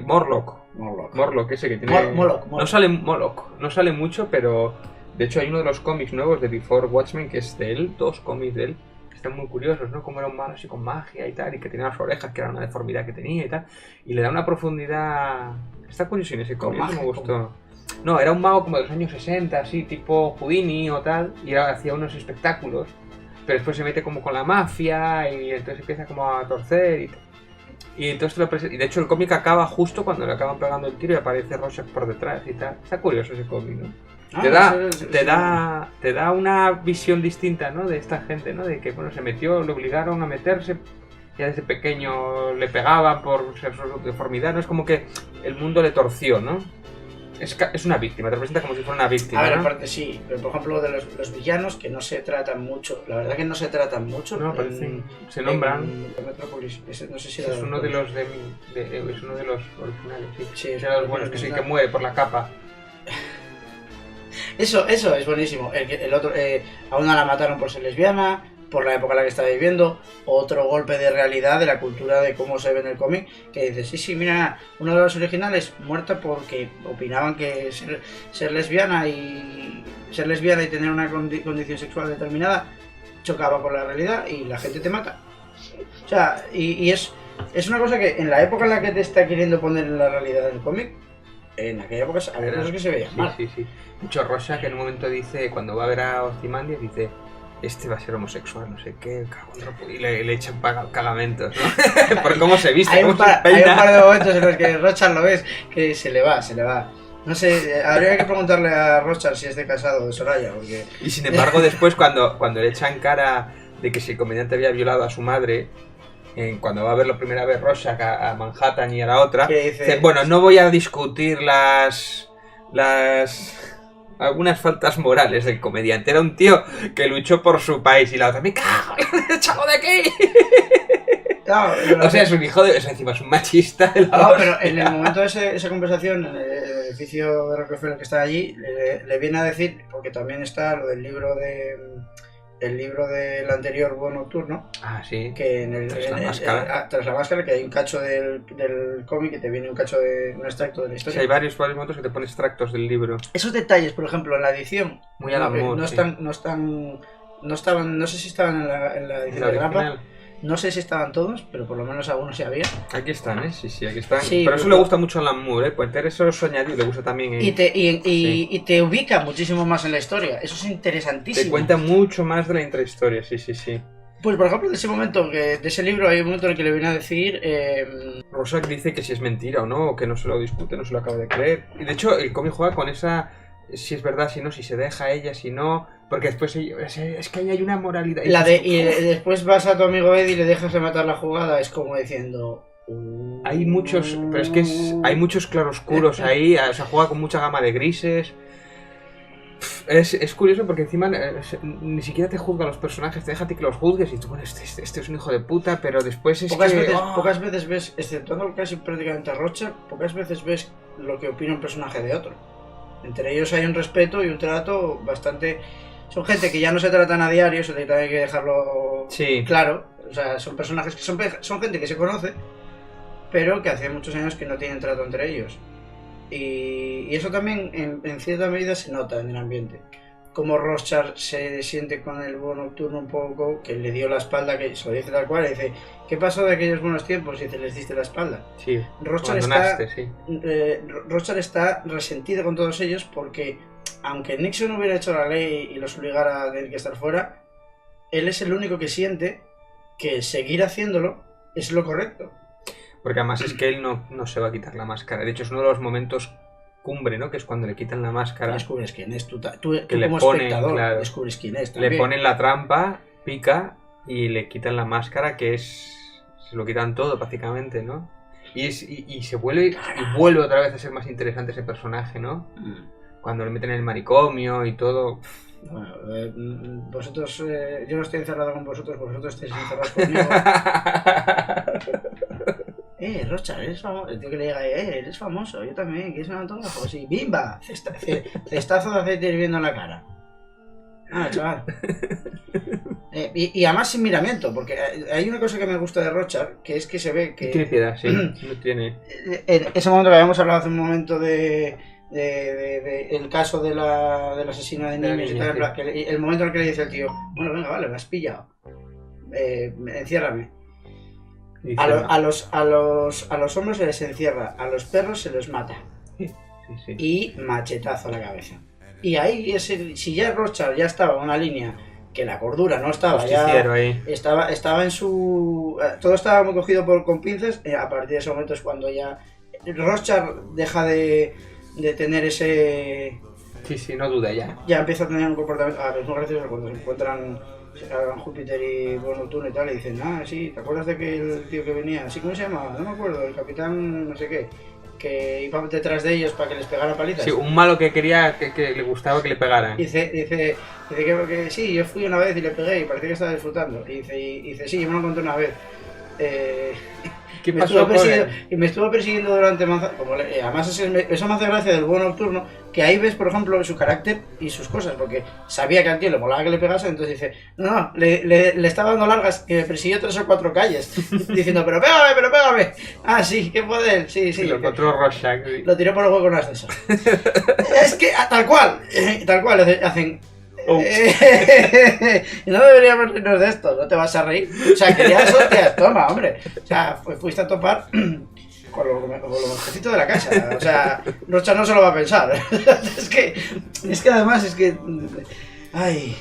Morlock, ese que tiene... Moloch. No sale Moloch, no sale mucho, pero de hecho hay uno de los cómics nuevos de Before Watchmen que es de él, 2 cómics de él, que están muy curiosos, ¿no? Como era un malo así con magia y tal, y que tenía las orejas, que era una deformidad que tenía y tal, y le da una profundidad... Está curioso en ese cómic, me gustó. No, era un mago como de los años 60, así, tipo Houdini o tal, y hacía unos espectáculos. Pero después se mete como con la mafia y entonces empieza como a torcer y entonces y de hecho el cómic acaba justo cuando le acaban pegando el tiro y aparece Rorschach por detrás y tal. Está curioso ese cómic, ¿no? Te da una visión distinta, ¿no? De esta gente, ¿no? De que bueno, se metió, le obligaron a meterse, ya desde pequeño le pegaban por ser su deformidad, ¿no? Es como que el mundo le torció, ¿no? Es una víctima, te representa como si fuera una víctima. A ver, ¿no? aparte sí, pero por ejemplo de los villanos que no se tratan mucho, la verdad que no se tratan mucho. No, se nombran. En Metrópolis, no sé si es uno de los es uno de los originales, sí. Sí, es uno de los buenos, que sí que muere por la capa. Eso es buenísimo. El otro, a una la mataron por ser lesbiana, por la época en la que estaba viviendo, otro golpe de realidad de la cultura de cómo se ve en el cómic, que dice, sí, mira, una de las originales muerta porque opinaban que ser lesbiana y tener una condición sexual determinada chocaba con la realidad y la gente te mata. O sea, y es una cosa que en la época en la que te está queriendo poner en la realidad del cómic, en aquella época había cosas que se veían mal. Sí. Mucho Rosa que en un momento dice, cuando va a ver a Ozymandias, dice, este va a ser homosexual, no sé qué, y le echan cagamentos, ¿no? Por cómo se viste, hay un par de momentos en los que Rochard lo ves que se le va. No sé, habría que preguntarle a Rochard si es de casado o de Soraya, porque... Y sin embargo después cuando le echan cara de que si el comediante había violado a su madre, cuando va a ver la primera vez Rorschach a Manhattan y a la otra, dice, bueno, no voy a discutir algunas faltas morales del comediante. Era un tío que luchó por su país y la otra, ¡me cago! ¡Échalo de aquí! No, o sea, es un hijo de... encima es un machista. No, pero en el momento de esa conversación, en el edificio de Rockefeller que está allí, le viene a decir, porque también está lo del libro del anterior Búho Nocturno. Ah, sí. Que tras la máscara, que hay un cacho del cómic que te viene un extracto de la historia. Sí, hay varios momentos que te ponen extractos del libro. Esos detalles, por ejemplo, en la edición, muy al amor, no estaban, no sé si estaban en la edición de Grapa. No sé si estaban todos, pero por lo menos algunos sí había. Aquí están, sí, aquí están. Sí, pero eso le gusta mucho a Alan Moore, Pues eso es añadido, le gusta también. Y te ubica muchísimo más en la historia. Eso es interesantísimo. Te cuenta mucho más de la intrahistoria, sí. Pues por ejemplo, de ese libro hay un momento en el que le viene a decir... Rorschach dice que si es mentira o no, o que no se lo discute, no se lo acaba de creer. Y de hecho, el cómic juega con esa... si es verdad, si no, si se deja a ella, si no... Porque después es que ahí hay una moralidad. Y después vas a tu amigo Eddie y le dejas de matar la jugada, es como diciendo... Hay muchos... Pero es que hay muchos claroscuros ahí, o sea, juega con mucha gama de grises. Es curioso porque encima ni siquiera te juzga a los personajes, te deja a ti que los juzgues y tú, bueno, este es un hijo de puta, pero después es pocas veces ves, exceptuando casi prácticamente a Rochard, pocas veces ves lo que opina un personaje de otro. Entre ellos hay un respeto y un trato bastante... Son gente que ya no se tratan a diario, eso hay que dejarlo claro. O sea, son personajes que son gente que se conoce, pero que hace muchos años que no tienen trato entre ellos. Y eso también en cierta medida se nota en el ambiente. Como Rorschach se siente con el Búho Nocturno un poco, que le dio la espalda, que se lo dice tal cual, y dice, ¿qué pasó de aquellos buenos tiempos? Y dice, les diste la espalda. Sí, Rorschach está resentido con todos ellos porque, aunque Nixon hubiera hecho la ley y los obligara a tener que estar fuera, él es el único que siente que seguir haciéndolo es lo correcto. Porque además es que él no se va a quitar la máscara. De hecho, es uno de los momentos cumbre, ¿no? Que es cuando le quitan la máscara. Descubres quién es. Tú que le como ponen, espectador, claro, descubres quién es también. Le ponen la trampa, pica y le quitan la máscara, que es... se lo quitan todo prácticamente, ¿no? Y se vuelve otra vez a ser más interesante ese personaje, ¿no? Cuando le meten en el manicomio y todo... Bueno, vosotros, yo no estoy encerrado con vosotros estáis encerrados conmigo. Rochard, eres famoso. El tío que le diga, eres famoso, yo también, ¿quieres un autógrafo? Sí, ¡bimba! Cestazo de aceite hirviendo en la cara. Chaval. Y además sin miramiento, porque hay una cosa que me gusta de Rochard, que es que se ve que... Tiene piedad, sí, no tiene... En ese momento que habíamos hablado hace un momento el caso del asesino de niños y tal, el momento en el que le dice el tío, bueno, venga, vale, me has pillado, enciérrame. A los hombres se les encierra, a los perros se los mata. Sí. Y machetazo a la cabeza. Y ahí, si ya Rochard ya estaba en una línea que la cordura no estaba, estaba en su... Todo estaba muy cogido con pinzas, a partir de ese momento es cuando ya Rochard deja de tener ese... Sí, no duda ya. Ya empieza a tener un comportamiento... es muy gracioso cuando se encuentran Júpiter y Búho Nocturno y tal, y dicen, sí, ¿te acuerdas de que el tío que venía? ¿Sí, cómo se llama? No me acuerdo, el capitán no sé qué, que iba detrás de ellos para que les pegara palizas. Sí, un malo que quería, que le gustaba que le pegaran. Dice que sí, yo fui una vez y le pegué y parecía que estaba disfrutando. Y dice sí, yo me lo conté una vez. ¿Qué pasó con él? Y me estuvo persiguiendo durante además eso me hace gracia del búho nocturno, que ahí ves, por ejemplo, su carácter y sus cosas, porque sabía que al tío le molaba que le pegase, entonces dice, no, le estaba dando largas, que me persiguió 3 o 4 calles, diciendo, pero pégame. Ah, sí, qué poder, sí. Y lo encontró Rorschach. Sí. Lo tiré por los huevos con ascensor. Es que, tal cual, hacen... no deberíamos reírnos de esto, no te vas a reír. O sea, querías hostias, toma, hombre. O sea, fuiste a topar con los mojecitos de la casa. O sea, Rocha no se lo va a pensar. es que además es que... Ay.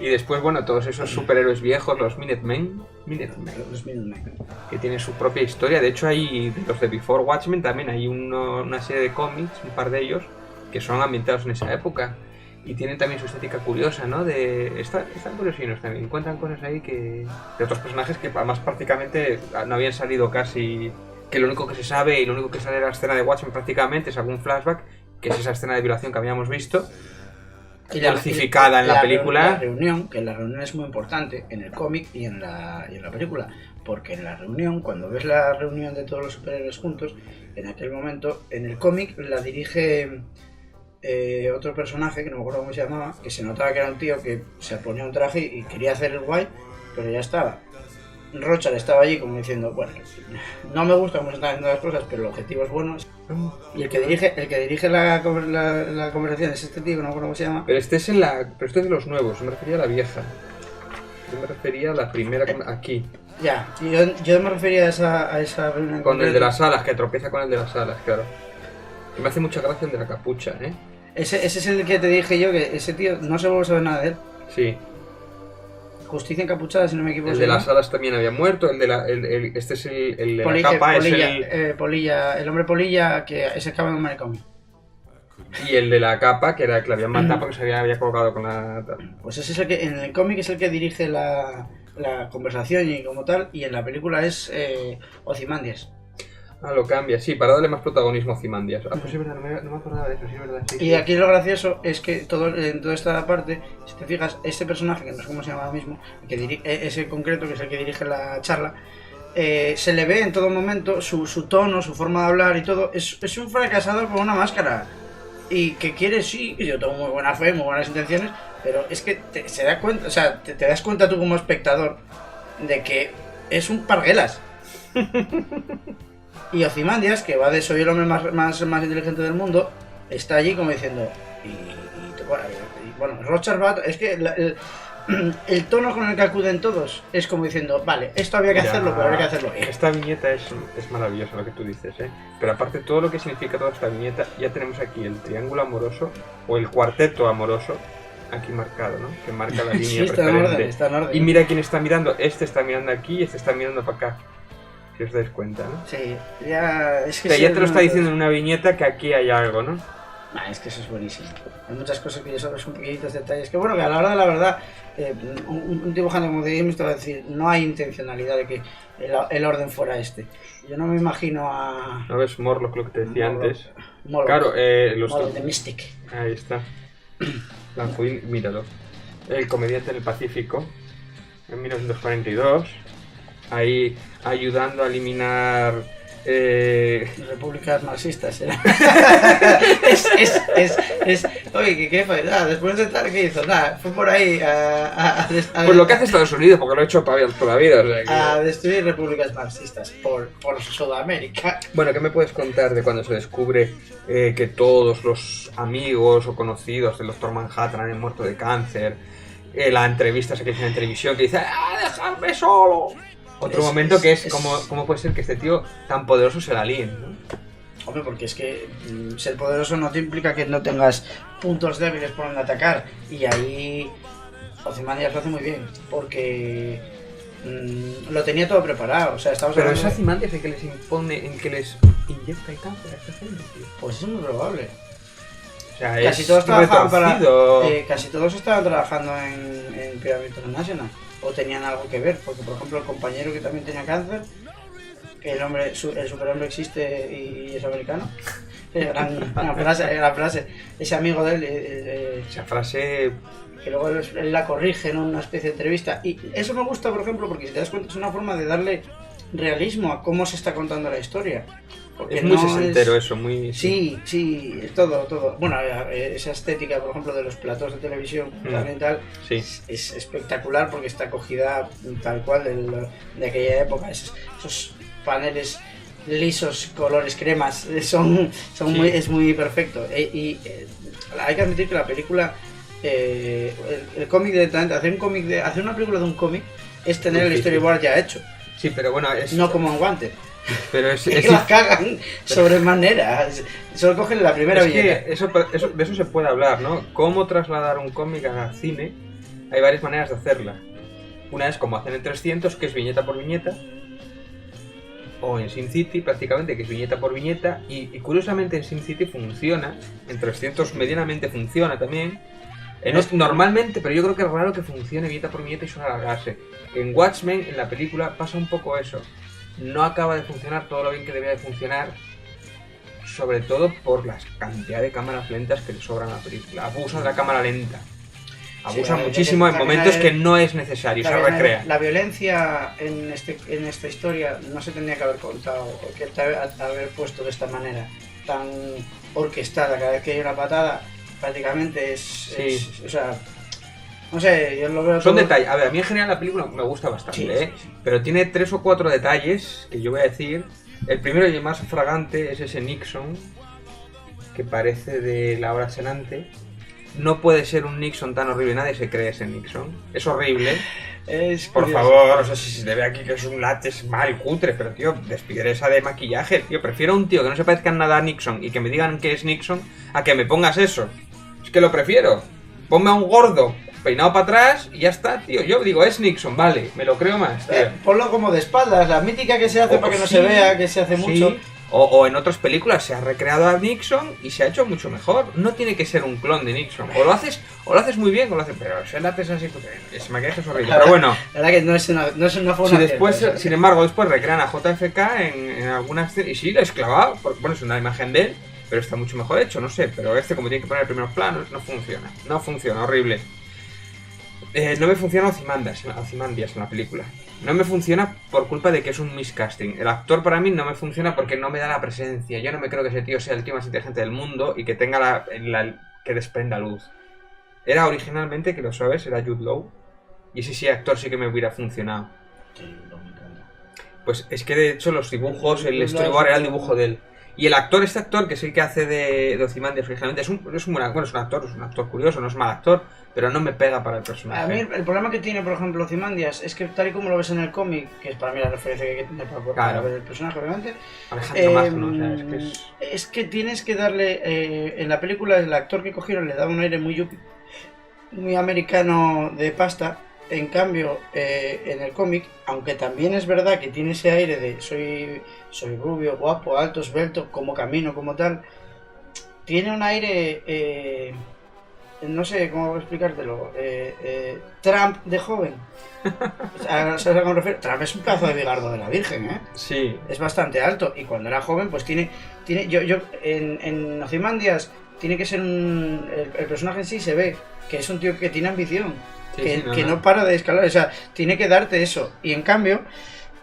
Y después, bueno, todos esos superhéroes viejos, los Minutemen, que tienen su propia historia. De hecho, hay los de Before Watchmen también, hay una serie de cómics, un par de ellos, que son ambientados en esa época. Y tienen también su estética curiosa, ¿no? Están curiosinos también. Encuentran cosas ahí de otros personajes que además prácticamente no habían salido casi... Que lo único que se sabe y lo único que sale de la escena de Watchmen prácticamente es algún flashback, que es esa escena de violación que habíamos visto, falsificada en la película. La reunión es muy importante en el cómic y en la película. Porque en la reunión, cuando ves la reunión de todos los superhéroes juntos, en aquel momento, en el cómic la dirige... otro personaje que no me acuerdo cómo se llamaba, que se notaba que era un tío que se ponía un traje y quería hacer el guay, pero ya estaba. Rocha estaba allí como diciendo, bueno, no me gusta cómo se están haciendo las cosas, pero el objetivo es bueno. Y el que dirige la conversación es este tío, que no me acuerdo cómo se llama. Pero este es de los nuevos, me refería a la vieja. Yo me refería a la primera aquí. Ya, yo me refería a esa reunión. Con el de las alas, que tropieza con el de las alas, claro. Y me hace mucha gracia el de la capucha, ¿eh? Ese es el que te dije yo, que ese tío no se vuelve a saber nada de él. Sí. Justicia encapuchada, si no me equivoco. El de las alas también había muerto, este es el de la capa, Polilla, el hombre polilla que se acaba en un manicomio. Y el de la capa, que era que le habían matado porque se había colocado con la... Pues ese es el que, en el cómic es el que dirige la conversación y como tal, y en la película es Ozymandias. Ah, lo cambia, sí, para darle más protagonismo a Ozymandias. Ah, pues es verdad, no me acordaba de eso, sí, es verdad. Sí, y aquí lo gracioso es que en toda esta parte, si te fijas, este personaje, que no sé cómo se llama ahora mismo, ese concreto, que es el que dirige la charla, se le ve en todo momento su tono, su forma de hablar y todo. Es un fracasado con una máscara. Y que quiere, sí, yo tengo muy buena fe, muy buenas intenciones, pero es que se da cuenta, o sea, te das cuenta tú como espectador de que es un parguelas. Y Ozymandias, que va de soy el hombre más inteligente del mundo, está allí como diciendo, bueno, Rochard, es que el tono con el que acuden todos es como diciendo, vale, esto había que hacerlo, pero había que hacerlo bien. Esta viñeta es maravillosa, lo que tú dices, ¿eh? Pero aparte todo lo que significa toda esta viñeta, ya tenemos aquí el triángulo amoroso, o el cuarteto amoroso, aquí marcado, ¿no? Que marca la línea sí, preferente. Está en orden. Y mira quién está mirando, este está mirando aquí y este está mirando para acá. Si os dais cuenta, ¿no? Sí, ya... Es que o sea, ya te lo está diciendo en una viñeta que aquí hay algo, ¿no? Es que eso es buenísimo. Hay muchas cosas que son pequeñitos detalles. Que bueno, que a la hora de la verdad, un dibujante como de Games te va a decir, no hay intencionalidad de que el orden fuera este. Yo no me imagino a... ¿No ves Morlock, lo que te decía antes? Morlock. Claro, Morlock de Mystic. Ahí está. Lanzuil, míralo. El comediante del Pacífico, en 1942. Ahí ayudando a eliminar repúblicas marxistas, ¿eh? Oye, ¿qué fue? Nada, después de tal, ¿qué hizo? Nada, fue por ahí pues lo que hace Estados Unidos, porque lo ha hecho toda la vida. O sea, que... A destruir repúblicas marxistas por Sudamérica. Bueno, ¿qué me puedes contar de cuando se descubre que todos los amigos o conocidos del Dr. Manhattan han muerto de cáncer? La entrevista esa que hizo en televisión que dice ¡dejadme solo! Otro momento que es cómo puede ser que este tío tan poderoso se la líen, ¿no? Hombre, porque es que ser poderoso no te implica que no tengas puntos débiles por donde atacar. Y ahí Ozymandias lo hace muy bien, porque lo tenía todo preparado. O sea, pero es Ozymandias el que les impone, el que les inyecta el cáncer a esta gente, tío. Pues es muy probable. O sea, casi todos estaban trabajando en Pyramid International. O tenían algo que ver, porque por ejemplo el compañero que también tenía cáncer, que el superhombre existe y es americano, gran frase, ese amigo de él, esa frase que luego él la corrige en una especie de entrevista, y eso me gusta, por ejemplo, porque si te das cuenta es una forma de darle realismo a cómo se está contando la historia. Porque es muy no sesentero es... eso, muy... Sí, todo. Bueno, esa estética, por ejemplo, de los platos de televisión también tal, Sí. es espectacular porque está cogida tal cual de aquella época. Esos paneles lisos, colores cremas, son Sí. es muy perfecto. Hay que admitir que la película, el cómic directamente, hacer una película de un cómic es tener el Difícil. storyboard ya hecho, Sí, pero bueno, es... no como en Wanted. Pero es Que la cagan sobremanera. Solo cogen la primera es viñeta. que de eso se puede hablar, ¿no? Cómo trasladar un cómic al cine, hay varias maneras de hacerla. Una es como hacen en 300, que es viñeta por viñeta, o en Sin City prácticamente, que es viñeta por viñeta, y curiosamente en Sin City funciona, en 300 medianamente funciona también. Normalmente, pero yo creo que es raro que funcione viñeta por viñeta y suele alargarse. En Watchmen, en la película, pasa un poco eso. No acaba de funcionar todo lo bien que debería de funcionar, sobre todo por la cantidad de cámaras lentas que le sobran a la película. Abusa de la cámara lenta. Abusa muchísimo en momentos que no es necesario, se recrea. La violencia en esta historia no se tendría que haber contado, o que haber puesto de esta manera tan orquestada. Cada vez que hay una patada, prácticamente o sea, no sé, yo lo veo. Son detalles. A ver, a mí en general la película me gusta bastante, Sí. Pero tiene 3 o 4 detalles que yo voy a decir. El primero y el más fragante es ese Nixon, que parece de La Hora Senante. No puede ser un Nixon tan horrible, nadie se cree ese Nixon. Es horrible. Por curioso. favor, o sea, si se ve aquí que es un látex mal, cutre, pero tío, despigresa de maquillaje, tío. Prefiero un tío que no se parezca en nada a Nixon y que me digan que es Nixon a que me pongas eso. Es que lo prefiero. Ponme a un gordo peinado para atrás y ya está, tío. Yo digo, es Nixon, vale, me lo creo más, tío. Ponlo como de espaldas, la mítica que se hace para que no se vea, que se hace mucho. Sí. O en otras películas se ha recreado a Nixon y se ha hecho mucho mejor. No tiene que ser un clon de Nixon. O lo haces muy bien, o lo haces. Pero ese látex así, ese maquillaje es horrible. Pero bueno. La verdad que no es una forma. Sin embargo, después recrean a JFK en algunas escenas. Y sí, lo es clavado. Bueno, es una imagen de él, pero está mucho mejor hecho, no sé. Pero como tiene que poner primeros planos, no funciona. No funciona, horrible. No me funciona Ozymandias en la película. No me funciona por culpa de que es un miscasting. El actor para mí no me funciona porque no me da la presencia. Yo no me creo que ese tío sea el tío más inteligente del mundo y que tenga que desprenda luz. Era originalmente, que lo sabes, era Jude Law. Y ese actor sí que me hubiera funcionado. Pues es que de hecho los dibujos, el storyboard era el dibujo de él. Y este actor, que es el que hace de Ozymandias originalmente, es un actor curioso, no es mal actor, pero no me pega para el personaje. A mí el problema que tiene, por ejemplo, Ozymandias es que tal y como lo ves en el cómic, que es para mí la referencia que hay que tener para ver el personaje, obviamente, Alejandro Magno, o sea, es que tienes que darle, en la película el actor que cogieron le daba un aire muy yuppie, muy americano de pasta. En cambio, en el cómic, aunque también es verdad que tiene ese aire de soy rubio, guapo, alto, esbelto, como camino, como tal, tiene un aire, no sé cómo explicártelo, Trump de joven. ¿Sabes a qué me refiero? Trump es un pedazo de bigardo de la Virgen, ¿eh? Sí. Es bastante alto y cuando era joven, pues tiene yo en Ozymandias tiene que ser el personaje en sí se ve que es un tío que tiene ambición. Que no para de escalar, o sea, tiene que darte eso. Y en cambio,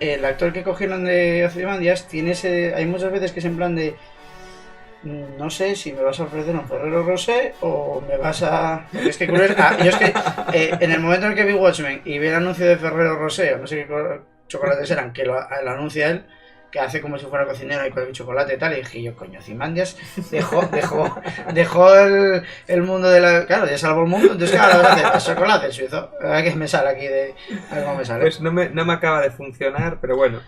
el actor que cogieron de Ozymandias tiene hay muchas veces que es en plan de no sé si me vas a ofrecer un Ferrero Rocher o me vas a... Es que en el momento en el que vi Watchmen y vi el anuncio de Ferrero Rocher, no sé qué chocolates eran, que lo anuncia él, que hace como si fuera cocinero y con el chocolate y tal, y dije yo, coño, Ozymandias dejó el mundo de la... Claro, ya salvó el mundo, entonces claro, vas a hacer chocolate suizo. A ver qué me sale aquí a ver cómo me sale. Pues no me acaba de funcionar, pero bueno.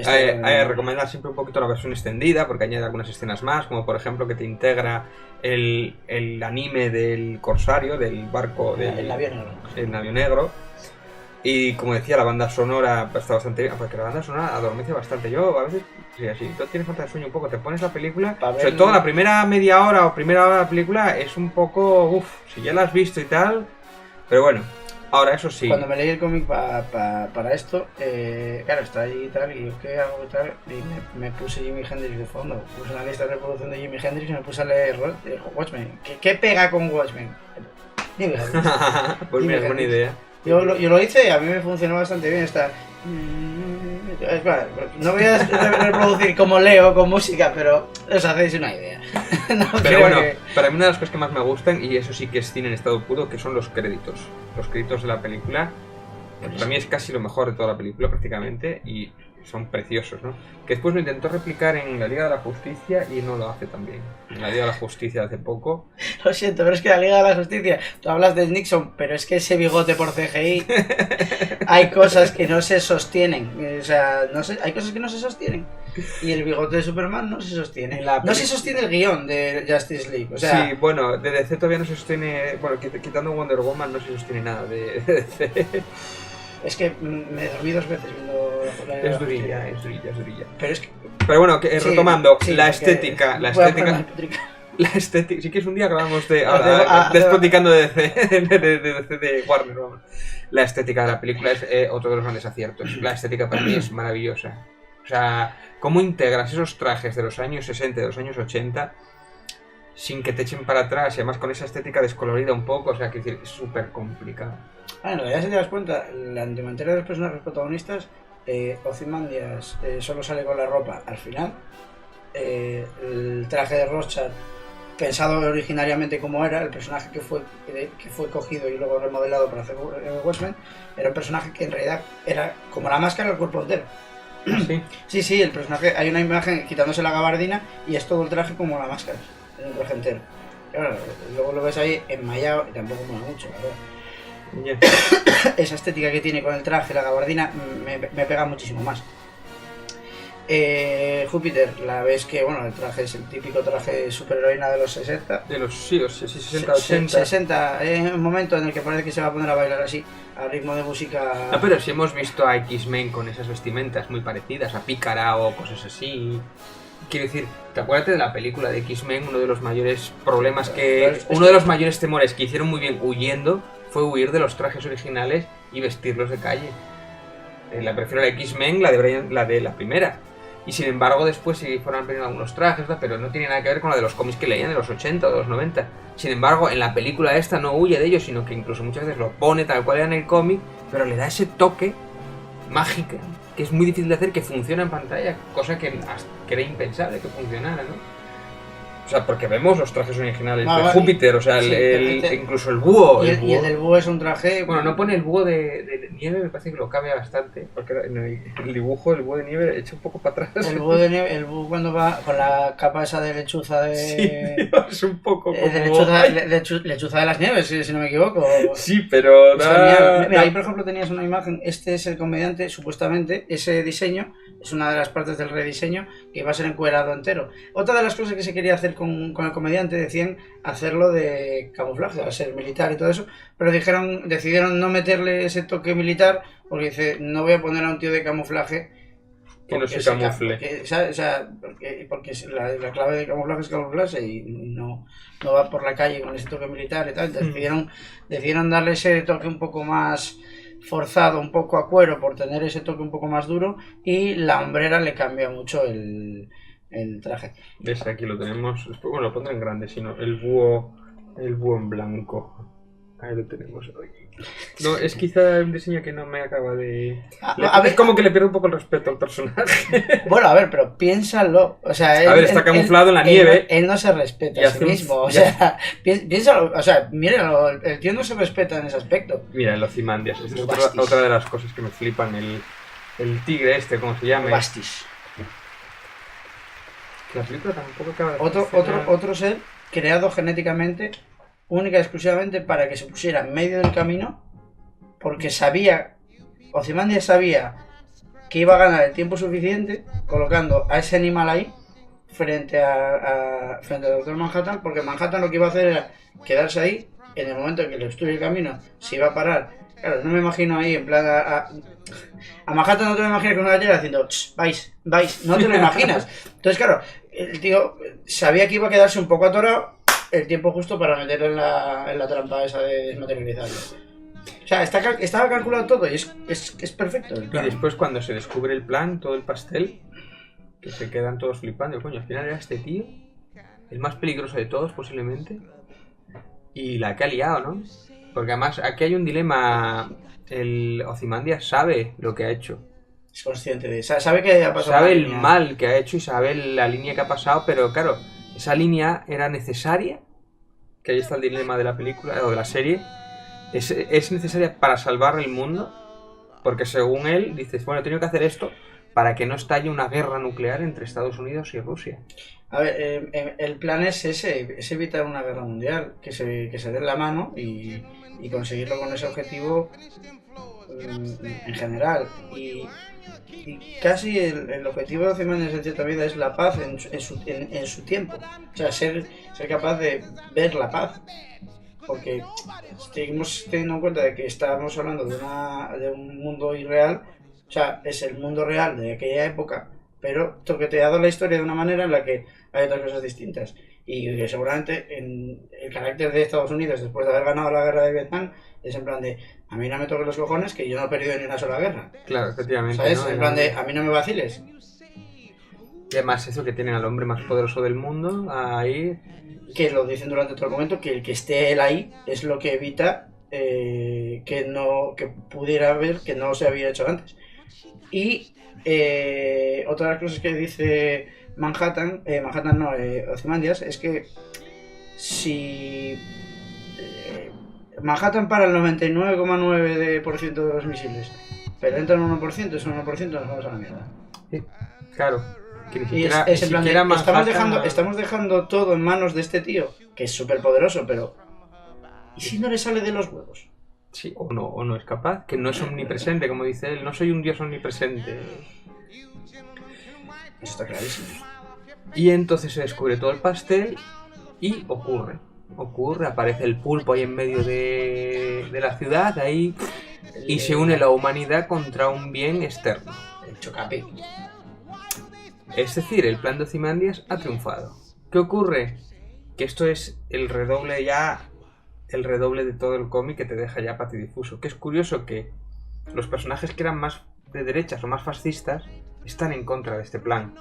Hay que recomendar siempre un poquito la versión extendida, porque añade algunas escenas más, como por ejemplo que te integra el anime del corsario, del barco, el navío negro. Y como decía, la banda sonora está bastante bien, porque la banda sonora adormece bastante. Yo a veces, si tú tienes falta de sueño un poco, te pones la película, sobre todo la primera media hora o primera hora de la película es un poco, si ya la has visto y tal, pero bueno, ahora eso sí. Cuando me leí el cómic para esto, claro, está ahí y tal, y yo qué hago y tal, y me puse Jimi Hendrix de fondo, puse una lista de reproducción de Jimi Hendrix y me puse a leer Watchmen. ¿Qué pega con Watchmen? Jimi Hendrix. Pues mira, es buena idea. Yo lo hice y a mí me funcionó bastante bien Bueno, no voy a reproducir como leo con música, pero os hacéis una idea. No Pero creo bueno, que- para mí una de las cosas que más me gustan, y eso sí que es cine en estado puro, que son los créditos. Los créditos de la película, que para mí es casi lo mejor de toda la película prácticamente, y son preciosos, ¿no? Que después lo intentó replicar en la Liga de la Justicia y no lo hace tan bien. En la Liga de la Justicia hace poco. Lo siento, pero es que la Liga de la Justicia, tú hablas de Nixon, pero es que ese bigote por CGI, hay cosas que no se sostienen. O sea, no sé, hay cosas que no se sostienen. Y el bigote de Superman no se sostiene. En la No se peli- sostiene el guión de Justice League. O sea, Sí, bueno, de DC todavía no se sostiene. Bueno, quitando Wonder Woman, no se sostiene nada de DC. es que me dormí 2 veces viendo la Liga de la Es durilla, Justicia. es durilla, es durilla. Pero es que. Pero bueno, Sí, retomando, sí, la porque estética. voy a ponerme pétrica. La estética. Sí que es un día grabamos Hacemos- despoticando de DC, de Warner, vamos. La estética de la película es otro de los grandes aciertos. La estética para mí es maravillosa. O sea, cómo integras esos trajes de los años 60 y de los años 80 sin que te echen para atrás y además con esa estética descolorida un poco. O sea, que decir, es súper complicado. Bueno, ya si te das cuenta, la antimateria de los personajes protagonistas, Ozymandias solo sale con la ropa al final. El traje de Rorschach, pensado originariamente como era, el personaje que fue cogido y luego remodelado para hacer Watchmen, era un personaje que en realidad era como la máscara del cuerpo entero. Sí. Sí, el personaje, hay una imagen quitándose la gabardina y es todo el traje como la máscara, el traje entero. Y bueno, luego lo ves ahí enmayado y tampoco mola mucho, la verdad. Yeah. Esa estética que tiene con el traje, la gabardina, me pega muchísimo más. Júpiter, la ves que, bueno, el traje es el típico traje de superheroína de los 60. De los 60, 80. 60, un momento en el que parece que se va a poner a bailar así, al ritmo de música. No, pero si hemos visto a X-Men con esas vestimentas muy parecidas, a Pícara o cosas así. Quiero decir, ¿te acuerdas de la película de X-Men? Uno de los mayores problemas uno de los mayores temores que hicieron muy bien huyendo fue huir de los trajes originales y vestirlos de calle. La prefiero la X-Men, la de la primera. Y sin embargo después sí fueron aprendiendo algunos trajes, ¿no? Pero no tiene nada que ver con la de los cómics que leían de los 80 o de los 90. Sin embargo, en la película esta no huye de ellos, sino que incluso muchas veces lo pone tal cual era en el cómic, pero le da ese toque mágico que es muy difícil de hacer, que funciona en pantalla, cosa que era impensable que funcionara, ¿no? O sea, porque vemos los trajes originales de Júpiter, o sea, sí, incluso el búho. Y el del búho es un traje... Bueno, no pone el búho de nieve, me parece que lo cambia bastante, porque en el dibujo el búho de nieve echa un poco para atrás. El búho de nieve, el búho cuando va con la capa esa de lechuza de... Sí, es un poco como... lechuza de las nieves, si no me equivoco. Sí, pero... Mira, ahí por ejemplo tenías una imagen, este es el comediante, supuestamente, ese diseño es una de las partes del rediseño que iba a ser encuerado entero. Otra de las cosas que se quería hacer con el comediante, decían hacerlo de camuflaje, al ser militar y todo eso, pero decidieron no meterle ese toque militar, porque dice, no voy a poner a un tío de camuflaje que no se camufle. Porque la clave de camuflaje es camuflarse y no va por la calle con ese toque militar y tal. Entonces decidieron darle ese toque un poco más forzado, un poco a cuero, por tener ese toque un poco más duro, y la hombrera le cambia mucho el traje. ¿Ves? Aquí lo tenemos. Bueno, lo pondré en grande, sino el búho en blanco. Ahí lo tenemos hoy. No, es quizá un diseño que no me acaba de... Es como que le pierdo un poco el respeto al personaje. Bueno, a ver, pero piénsalo. O sea, está camuflado en la nieve. Él no se respeta a sí mismo. O sea, piénsalo. O sea, míralo, el tío no se respeta en ese aspecto. Mira, el Ozymandias. Esta es otra de las cosas que me flipan. El tigre este, ¿cómo se llama? Bastis. La película tampoco acaba de... Otro ser creado genéticamente única y exclusivamente para que se pusiera en medio del camino, porque Ozymandias sabía que iba a ganar el tiempo suficiente colocando a ese animal ahí frente al Doctor Manhattan, porque Manhattan lo que iba a hacer era quedarse ahí. En el momento en que le obstruye el camino se iba a parar. Claro, no me imagino ahí en plan a Manhattan, no te lo imaginas con una gallera haciendo vais, no te lo imaginas. Entonces claro, el tío sabía que iba a quedarse un poco atorado, el tiempo justo para meterlo en la trampa esa de desmaterializarlo. O sea, estaba calculado todo y es perfecto. Y después cuando se descubre el plan, todo el pastel, que se quedan todos flipando, coño, al final era este tío, el más peligroso de todos posiblemente, y la que ha liado, ¿no? Porque además aquí hay un dilema, el Ozymandias sabe lo que ha hecho. Es consciente de... Sabe que ha pasado Sabe la el línea. mal que ha hecho y sabe la línea que ha pasado, pero claro, esa línea era necesaria, que ahí está el dilema de la película o de la serie, es necesaria para salvar el mundo, porque según él, dices, bueno, he tenido que hacer esto para que no estalle una guerra nuclear entre Estados Unidos y Rusia. A ver, el plan es ese, es evitar una guerra mundial, que se den la mano y conseguirlo con ese objetivo en general. Y casi el objetivo de Ozymandias en cierta vida es la paz en su tiempo. O sea, ser capaz de ver la paz. Porque seguimos teniendo en cuenta de que estamos hablando de un mundo irreal. O sea, es el mundo real de aquella época, pero toqueteado la historia de una manera en la que hay otras cosas distintas. Y que seguramente en el carácter de Estados Unidos después de haber ganado la guerra de Vietnam es en plan de a mí no me toques los cojones que yo no he perdido ni una sola guerra. Claro, efectivamente. ¿Sabes? ¿no? En plan de a mí no me vaciles. Y además eso que tienen al hombre más poderoso del mundo ahí. Que lo dicen durante todo el momento, que el que esté él ahí es lo que evita que pudiera haber que no se había hecho antes. Y otra de las cosas que dice Ozymandias, es que si Manhattan para el 99,9% de los misiles, pero entra en 1%, es un 1%, nos vamos a la mierda. Sí, claro. Que ni Y siquiera, es en plan de, Manhattan... estamos dejando todo en manos de este tío, que es súper poderoso, pero ¿y si no le sale de los huevos? Sí, o no es capaz, que no es omnipresente, como dice él, no soy un dios omnipresente. Eso está clarísimo. Y entonces se descubre todo el pastel y ocurre, aparece el pulpo ahí en medio de la ciudad, ahí, y se une la humanidad contra un bien externo. El chocapi. Es decir, el plan de Ozymandias ha triunfado. ¿Qué ocurre? Que esto es el redoble de todo el cómic que te deja ya patidifuso. Que es curioso que los personajes que eran más de derechas o más fascistas están en contra de este plan.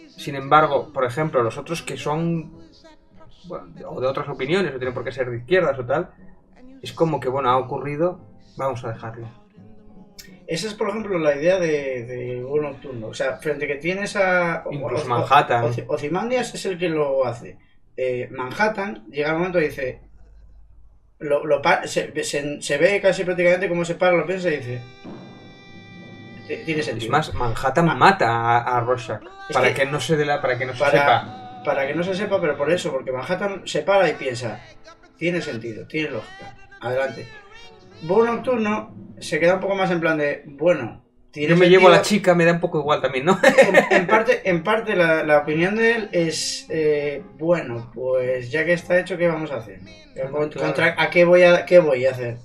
Sin embargo, por ejemplo, los otros que son o de otras opiniones, no tienen por qué ser de izquierdas o tal, es como que, bueno, ha ocurrido, vamos a dejarlo. Esa es, por ejemplo, la idea de un nocturno. O sea, frente que tienes a... Incluso Manhattan. Ozymandias es el que lo hace. Manhattan llega al momento y dice... se ve casi prácticamente como se para, lo piensa y dice... Tiene sentido. Es más, Manhattan mata a Rorschach para que no se sepa. Para que no se sepa, pero por eso, porque Manhattan se para y piensa, tiene sentido, tiene lógica, adelante. Búho Nocturno se queda un poco más en plan de, bueno, tiene yo me sentido. llevo a la chica, me da un poco igual también, ¿no? En parte la opinión de él es, bueno, pues ya que está hecho, ¿qué vamos a hacer? ¿A qué voy a hacer?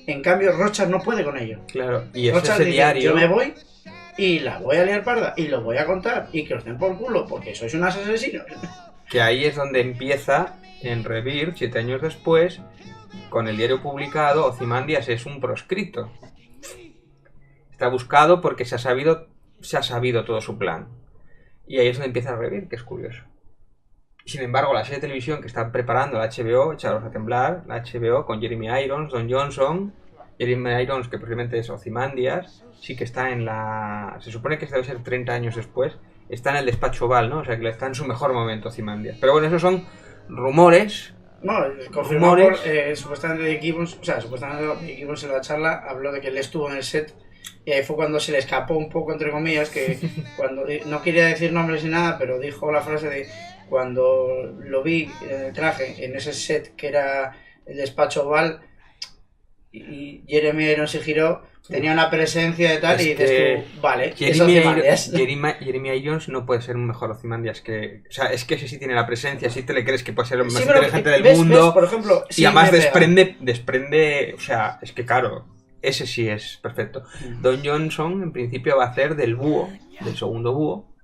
En cambio, Rorschach no puede con ello. Claro, y eso Rorschach es el dice, diario. yo me voy y la voy a liar parda y lo voy a contar y que os den por culo porque sois unos asesinos. Que ahí es donde empieza en Rebirth, 7 años después, con el diario publicado, Ozymandias es un proscrito. Está buscado porque se ha sabido todo su plan. Y ahí es donde empieza Rebirth, que es curioso. Sin embargo, la serie de televisión que están preparando la HBO, echaros a temblar, la HBO con Jeremy Irons, Don Johnson, Jeremy Irons, que posiblemente es Ozymandias, sí que está en la... Se supone que debe ser 30 años después, está en el despacho Oval, ¿no? O sea, que está en su mejor momento Ozymandias. Pero bueno, esos son rumores. No, confirmado por, supuestamente de Gibbons, o sea, supuestamente de Gibbons en la charla habló de que él estuvo en el set y ahí fue cuando se le escapó un poco, entre comillas, que cuando no quería decir nombres ni nada, pero dijo la frase de cuando lo vi en el traje, en ese set que era el despacho Oval y Jeremy Irons se giró, tenía una presencia de tal, y dices tú, vale, Jeremy Irons no puede ser un mejor Ozymandias que... O sea, es que ese sí tiene la presencia, sí te le crees que puede ser el más inteligente del mundo. Por ejemplo, y además desprende... O sea, es que claro, ese sí es perfecto. Don Johnson, en principio, va a hacer del búho, del segundo búho,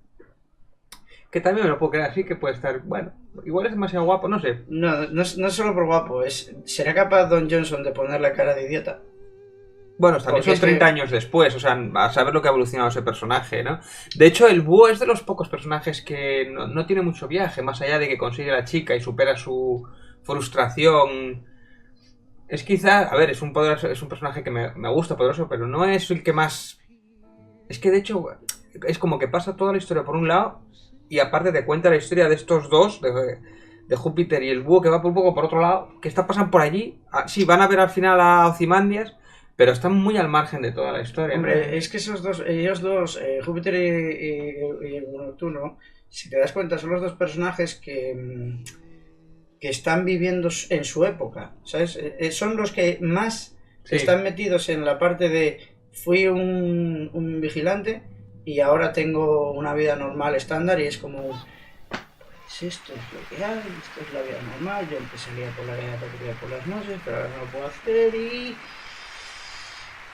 que también me lo puedo creer así, que puede estar... Bueno, igual es demasiado guapo, no sé. No es solo por guapo, ¿será capaz Don Johnson de poner la cara de idiota? Bueno, también son 30 años después, o sea, a saber lo que ha evolucionado ese personaje, ¿no? De hecho, el búho es de los pocos personajes que no tiene mucho viaje, más allá de que consigue a la chica y supera su frustración. Es quizá, a ver, es un personaje que me gusta, poderoso, pero no es el que más Es que de hecho es como que pasa toda la historia por un lado y aparte te cuenta la historia de estos dos, de Júpiter y el búho, que va un poco por otro lado, que pasan por allí. Sí, van a ver al final a Ozymandias, pero están muy al margen de toda la historia. Hombre, ¿no? es que ellos dos, Júpiter y el Neptuno, si te das cuenta, son los dos personajes que están viviendo en su época, ¿sabes? Son los que más están metidos en la parte de fui un vigilante y ahora tengo una vida normal, estándar, y es como, pues esto es lo que hay, esto es la vida normal, yo antes salía por la vida por las noches, pero ahora no lo puedo hacer y...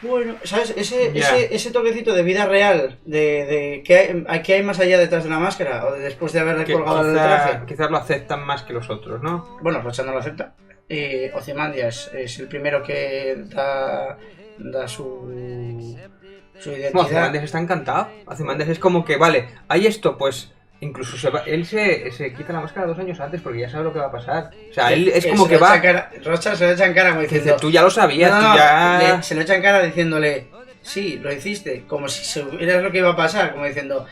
Bueno, ¿sabes? Ese toquecito de vida real, de ¿qué hay más allá detrás de la máscara? O después de haber colgado el traje. Quizás lo aceptan más que los otros, ¿no? Bueno, Rocha no lo acepta. Ozymandias es el primero que da su identidad. Bueno, Ozymandias está encantado. Ozymandias es como que, vale, hay esto, pues... Incluso él se quita la máscara 2 años antes porque ya sabe lo que va a pasar. O sea, él es como que va... Rocha se lo echa en cara como diciendo... Dice, tú ya lo sabías, no, tú ya... se lo echa en cara diciéndole... Sí, lo hiciste, como si supieras lo que iba a pasar. Como diciendo...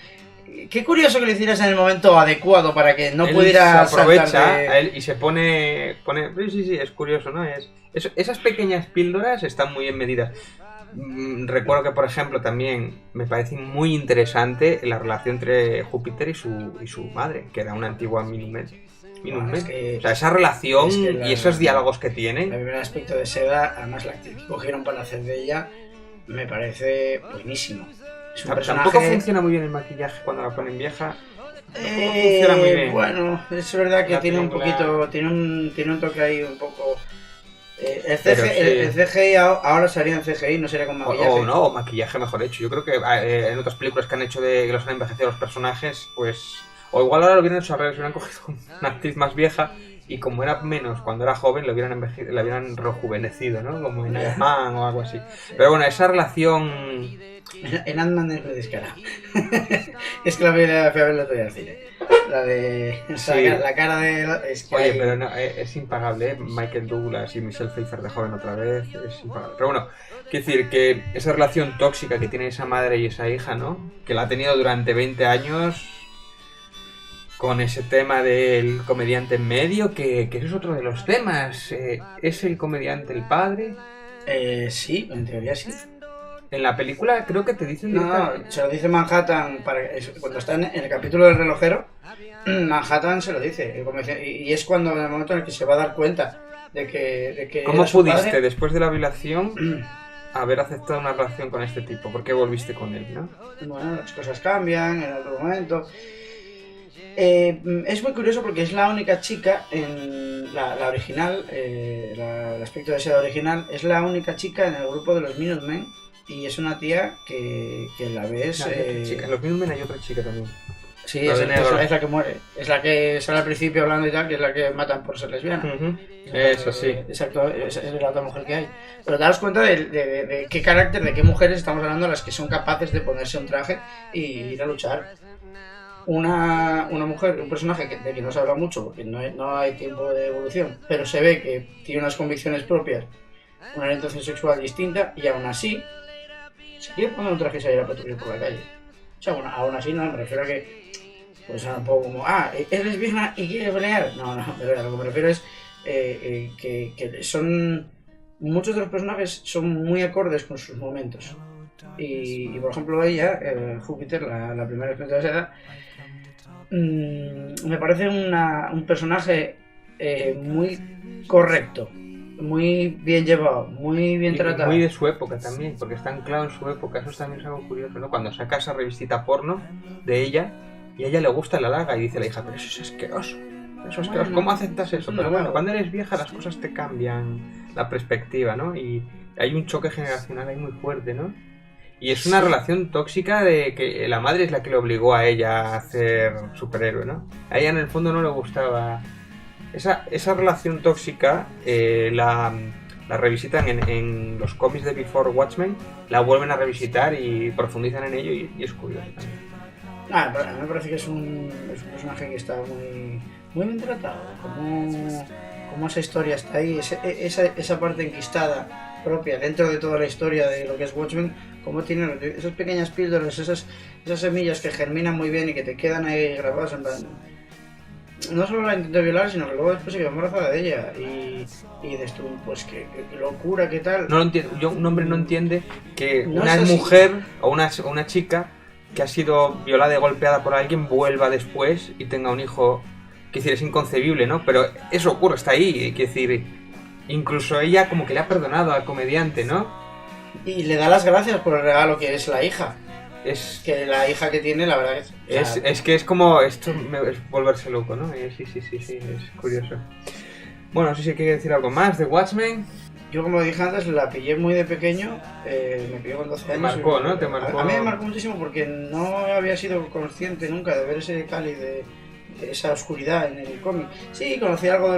Qué curioso que lo hicieras en el momento adecuado para que no pudiera se aprovecha saltar de... a él y se pone... Sí, es curioso, ¿no? Esas pequeñas píldoras están muy bien medidas. Recuerdo que, por ejemplo, también me parece muy interesante la relación entre Júpiter y su madre, que era una antigua Minumet. O sea, esa relación y esos diálogos que tienen. El primer aspecto de Seda, además la actriz que cogieron para hacer de ella, me parece buenísimo. Es un personaje... Tampoco funciona muy bien el maquillaje cuando la ponen vieja. Funciona muy bien. Bueno, es verdad que tiene un poquito, tiene un toque ahí un poco... El CGI ahora sería en CGI, no sería con maquillaje. O maquillaje mejor hecho. Yo creo que en otras películas que han hecho que los han envejecido los personajes, pues... O igual ahora lo hubieran hecho al revés, hubieran cogido una actriz más vieja y como era menos cuando era joven, la hubieran rejuvenecido, ¿no? Como en Ant-Man o algo así. Pero bueno, esa relación... En Ant-Man es muy descarado. Es que la fui a ver el otro día al cine. La de... Sí. La cara de... Es que oye, pero no, es impagable, ¿eh? Michael Douglas y Michelle Pfeiffer de joven otra vez, es impagable. Pero bueno, quiero decir que esa relación tóxica que tiene esa madre y esa hija, ¿no? Que la ha tenido durante 20 años... Con ese tema del comediante en medio, que ese es otro de los temas. ¿Es el comediante el padre? Sí, en teoría sí. En la película creo que te dicen... No, se lo dice Manhattan cuando está en el capítulo del relojero. Manhattan se lo dice. Y es cuando en el momento en el que se va a dar cuenta de que ¿cómo pudiste, después de la violación, haber aceptado una relación con este tipo? ¿Por qué volviste con él, no? Bueno, las cosas cambian en otro momento... es muy curioso porque es la única chica en la original, el aspecto de Seda original, es la única chica en el grupo de los Minutemen y es una tía que la ves... En los Minutemen hay otra chica también. Sí, es la que muere, es la que sale al principio hablando y tal, que es la que matan por ser lesbiana. Eso sí. Exacto, es la otra mujer que hay. Pero daros cuenta de qué carácter, de qué mujeres estamos hablando, las que son capaces de ponerse un traje y ir a luchar. Una mujer, un personaje de quien no se habla mucho porque no hay tiempo de evolución, pero se ve que tiene unas convicciones propias, una orientación sexual distinta y aún así se quiere poner un traje y salir a patrullar por la calle. O sea, bueno, aún así no, me refiero a que pues un poco como, ¿es lesbiana y quiere pelear? No, pero a lo que me refiero es que son muchos de los personajes son muy acordes con sus momentos. Y por ejemplo ella, Júpiter, la primera especie de Seda, me parece un personaje muy correcto, muy bien llevado, muy bien tratado. Muy de su época también, porque está anclado en su época. Eso también es algo curioso, ¿no? Cuando saca esa revistita porno de ella y a ella le gusta la halaga y dice la hija, pero eso es asqueroso. Eso es asqueroso. ¿Cómo aceptas eso? Pero bueno, cuando eres vieja las cosas te cambian la perspectiva, ¿no? Y hay un choque generacional ahí muy fuerte, ¿no? Y es una relación tóxica de que la madre es la que le obligó a ella a ser superhéroe, ¿no? A ella en el fondo no le gustaba. Esa relación tóxica la revisitan en los cómics de Before Watchmen, la vuelven a revisitar y profundizan en ello y es curioso también. A mí me parece que es un personaje que está muy bien tratado. Como esa historia está ahí, esa parte enquistada propia dentro de toda la historia de lo que es Watchmen, cómo tiene esas pequeñas píldoras, esas semillas que germinan muy bien y que te quedan ahí grabadas en plan... No solo la intentó violar, sino que luego después se quedó embarazada de ella. Y dices tú, pues qué locura, qué tal. No lo entiendo. Un hombre no entiende que No una es así. mujer o una chica que ha sido violada y golpeada por alguien vuelva después y tenga un hijo. Quiero decir, es inconcebible, ¿no? Pero eso ocurre, está ahí. Quiero decir, incluso ella como que le ha perdonado al comediante, ¿no? Y le da las gracias por el regalo que es la hija. Es Que la hija que tiene, la verdad es que es como... Esto es volverse loco, ¿no? Sí, es curioso. Bueno, no sé si quiere decir algo más de Watchmen. Yo, como dije antes, la pillé muy de pequeño, me pilló con 12 años. Te marcó, ¿no? Te marcó. A mí me marcó muchísimo porque no había sido consciente nunca de ver ese cáliz de esa oscuridad en el cómic. Sí, conocí algo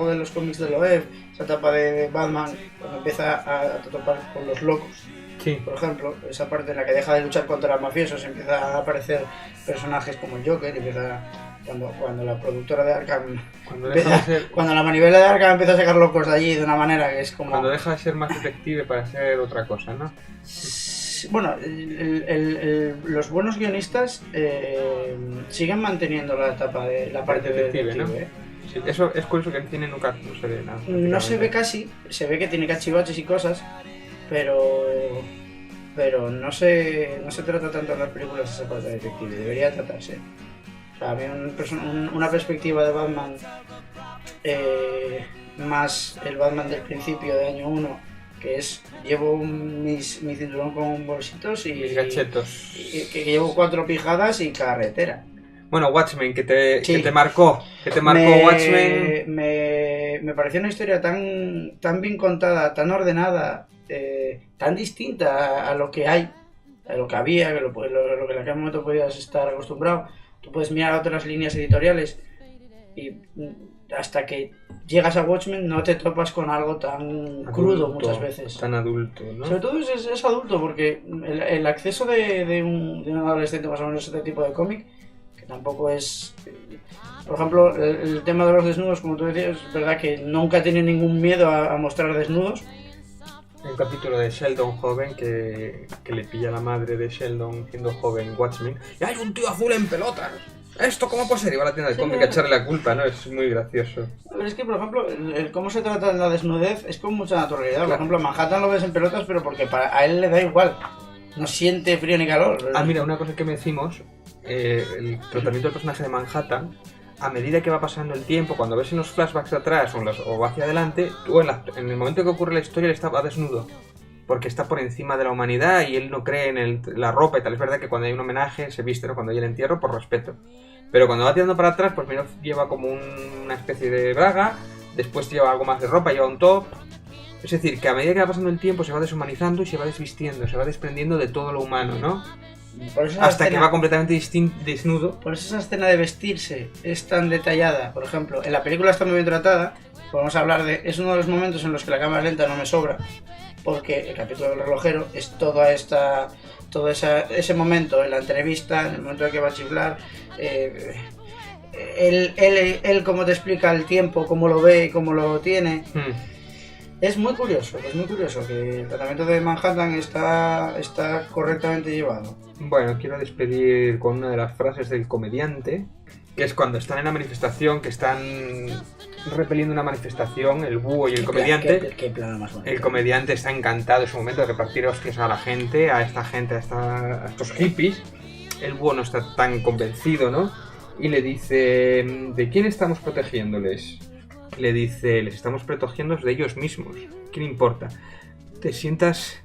de los cómics de Loeb, esa etapa de Batman, cuando empieza a topar con los locos. Sí. Por ejemplo, esa parte en la que deja de luchar contra los mafiosos, empieza a aparecer personajes como el Joker, cuando la productora de Arkham cuando la manivela de Arkham empieza a sacar locos de allí de una manera que es como... Cuando deja de ser más detective para ser otra cosa, ¿no? Bueno, los buenos guionistas siguen manteniendo la etapa de la parte de detective, ¿no? Sí, eso es curioso que en cine nunca no se ve nada. No se ve casi, se ve que tiene cachivaches y cosas, pero no se trata tanto en las películas esa parte de detective, debería tratarse. O sea, había una perspectiva de Batman más el Batman del principio de año 1, que es llevo mi cinturón con bolsitos y mis gachetos, y que llevo 4 pijadas y carretera. Bueno, Watchmen, que te marcó Watchmen. Me pareció una historia tan bien contada, tan ordenada, tan distinta a lo que hay, a lo que había, lo que en aquel momento podías estar acostumbrado. Tú puedes mirar otras líneas editoriales y hasta que llegas a Watchmen no te topas con algo tan adulto, crudo muchas veces. Tan adulto, ¿no? Sobre todo es adulto, porque el acceso de un adolescente más o menos a este tipo de cómic, que tampoco es... Por ejemplo, el tema de los desnudos, como tú decías, es verdad que nunca tiene ningún miedo a mostrar desnudos. Hay un capítulo de Sheldon joven que le pilla a la madre de Sheldon siendo joven Watchmen. ¡Y hay un tío azul en pelotas! ¿Esto cómo puede ser? Y va a la tienda de cómic a echarle la culpa, ¿no? Es muy gracioso. Pero es que, por ejemplo, el cómo se trata la desnudez es con mucha naturalidad. Claro. Por ejemplo, Manhattan lo ves en pelotas, pero porque a él le da igual. No siente frío ni calor. Ah, mira, una cosa que me decimos, el tratamiento del personaje de Manhattan, a medida que va pasando el tiempo, cuando ves en los flashbacks de atrás o hacia adelante, tú en el momento que ocurre la historia él estaba desnudo. Porque está por encima de la humanidad y él no cree en la ropa y tal. Es verdad que cuando hay un homenaje se viste, ¿no? Cuando hay el entierro, por respeto. Pero cuando va tirando para atrás, pues primero lleva como una especie de braga, después lleva algo más de ropa, lleva un top. Es decir, que a medida que va pasando el tiempo se va deshumanizando y se va desvistiendo, se va desprendiendo de todo lo humano, ¿no? Hasta que va completamente desnudo. Por eso esa escena de vestirse es tan detallada. Por ejemplo, en la película está muy bien tratada. Podemos hablar de... Es uno de los momentos en los que la cámara lenta no me sobra, porque el capítulo del relojero es todo ese momento, en la entrevista, en el momento en que va a chiflar, él cómo te explica el tiempo, cómo lo ve y cómo lo tiene. Es muy curioso que el tratamiento de Manhattan está correctamente llevado. Bueno, quiero despedir con una de las frases del comediante, que es cuando están en la manifestación, que están repeliendo una manifestación, el búho y el comediante. ¿Qué plano más bonito? El comediante está encantado en su momento de repartir hostias a la gente, a estos hippies. El búho no está tan convencido, ¿no? Y le dice, ¿de quién estamos protegiéndoles? Le dice, les estamos protegiéndolos de ellos mismos. ¿Qué le importa? ¿Te sientes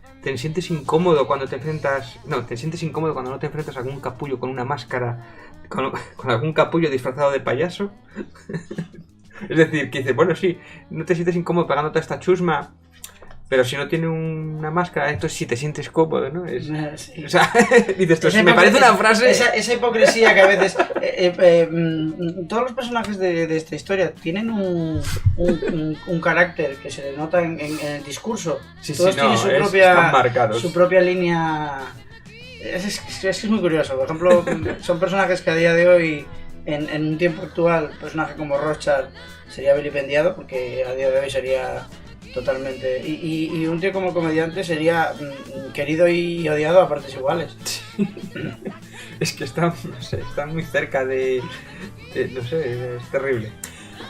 incómodo cuando te enfrentas... No, te sientes incómodo cuando no te enfrentas a algún capullo con una máscara, con algún capullo disfrazado de payaso? Es decir, que dice, bueno, sí, no te sientes incómodo pegándote a esta chusma, pero si no tiene una máscara, entonces sí te sientes cómodo, ¿no? Sí. O sea, dices, esto me parece una frase... Esa hipocresía que a veces... todos los personajes de esta historia tienen un carácter que se le nota en el discurso. Sí, todos tienen su propia línea... Es muy curioso. Por ejemplo, son personajes que a día de hoy, en un tiempo actual, un personaje como Rorschach sería vilipendiado, porque a día de hoy sería Totalmente. Y un tío como comediante sería querido y odiado a partes iguales. Es que está, no sé, está muy cerca de... No sé, es terrible.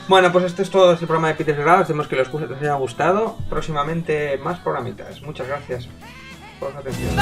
Bueno, pues esto es todo este programa de Peter Grado. Esperemos que les haya gustado. Próximamente más programitas. Muchas gracias por su atención.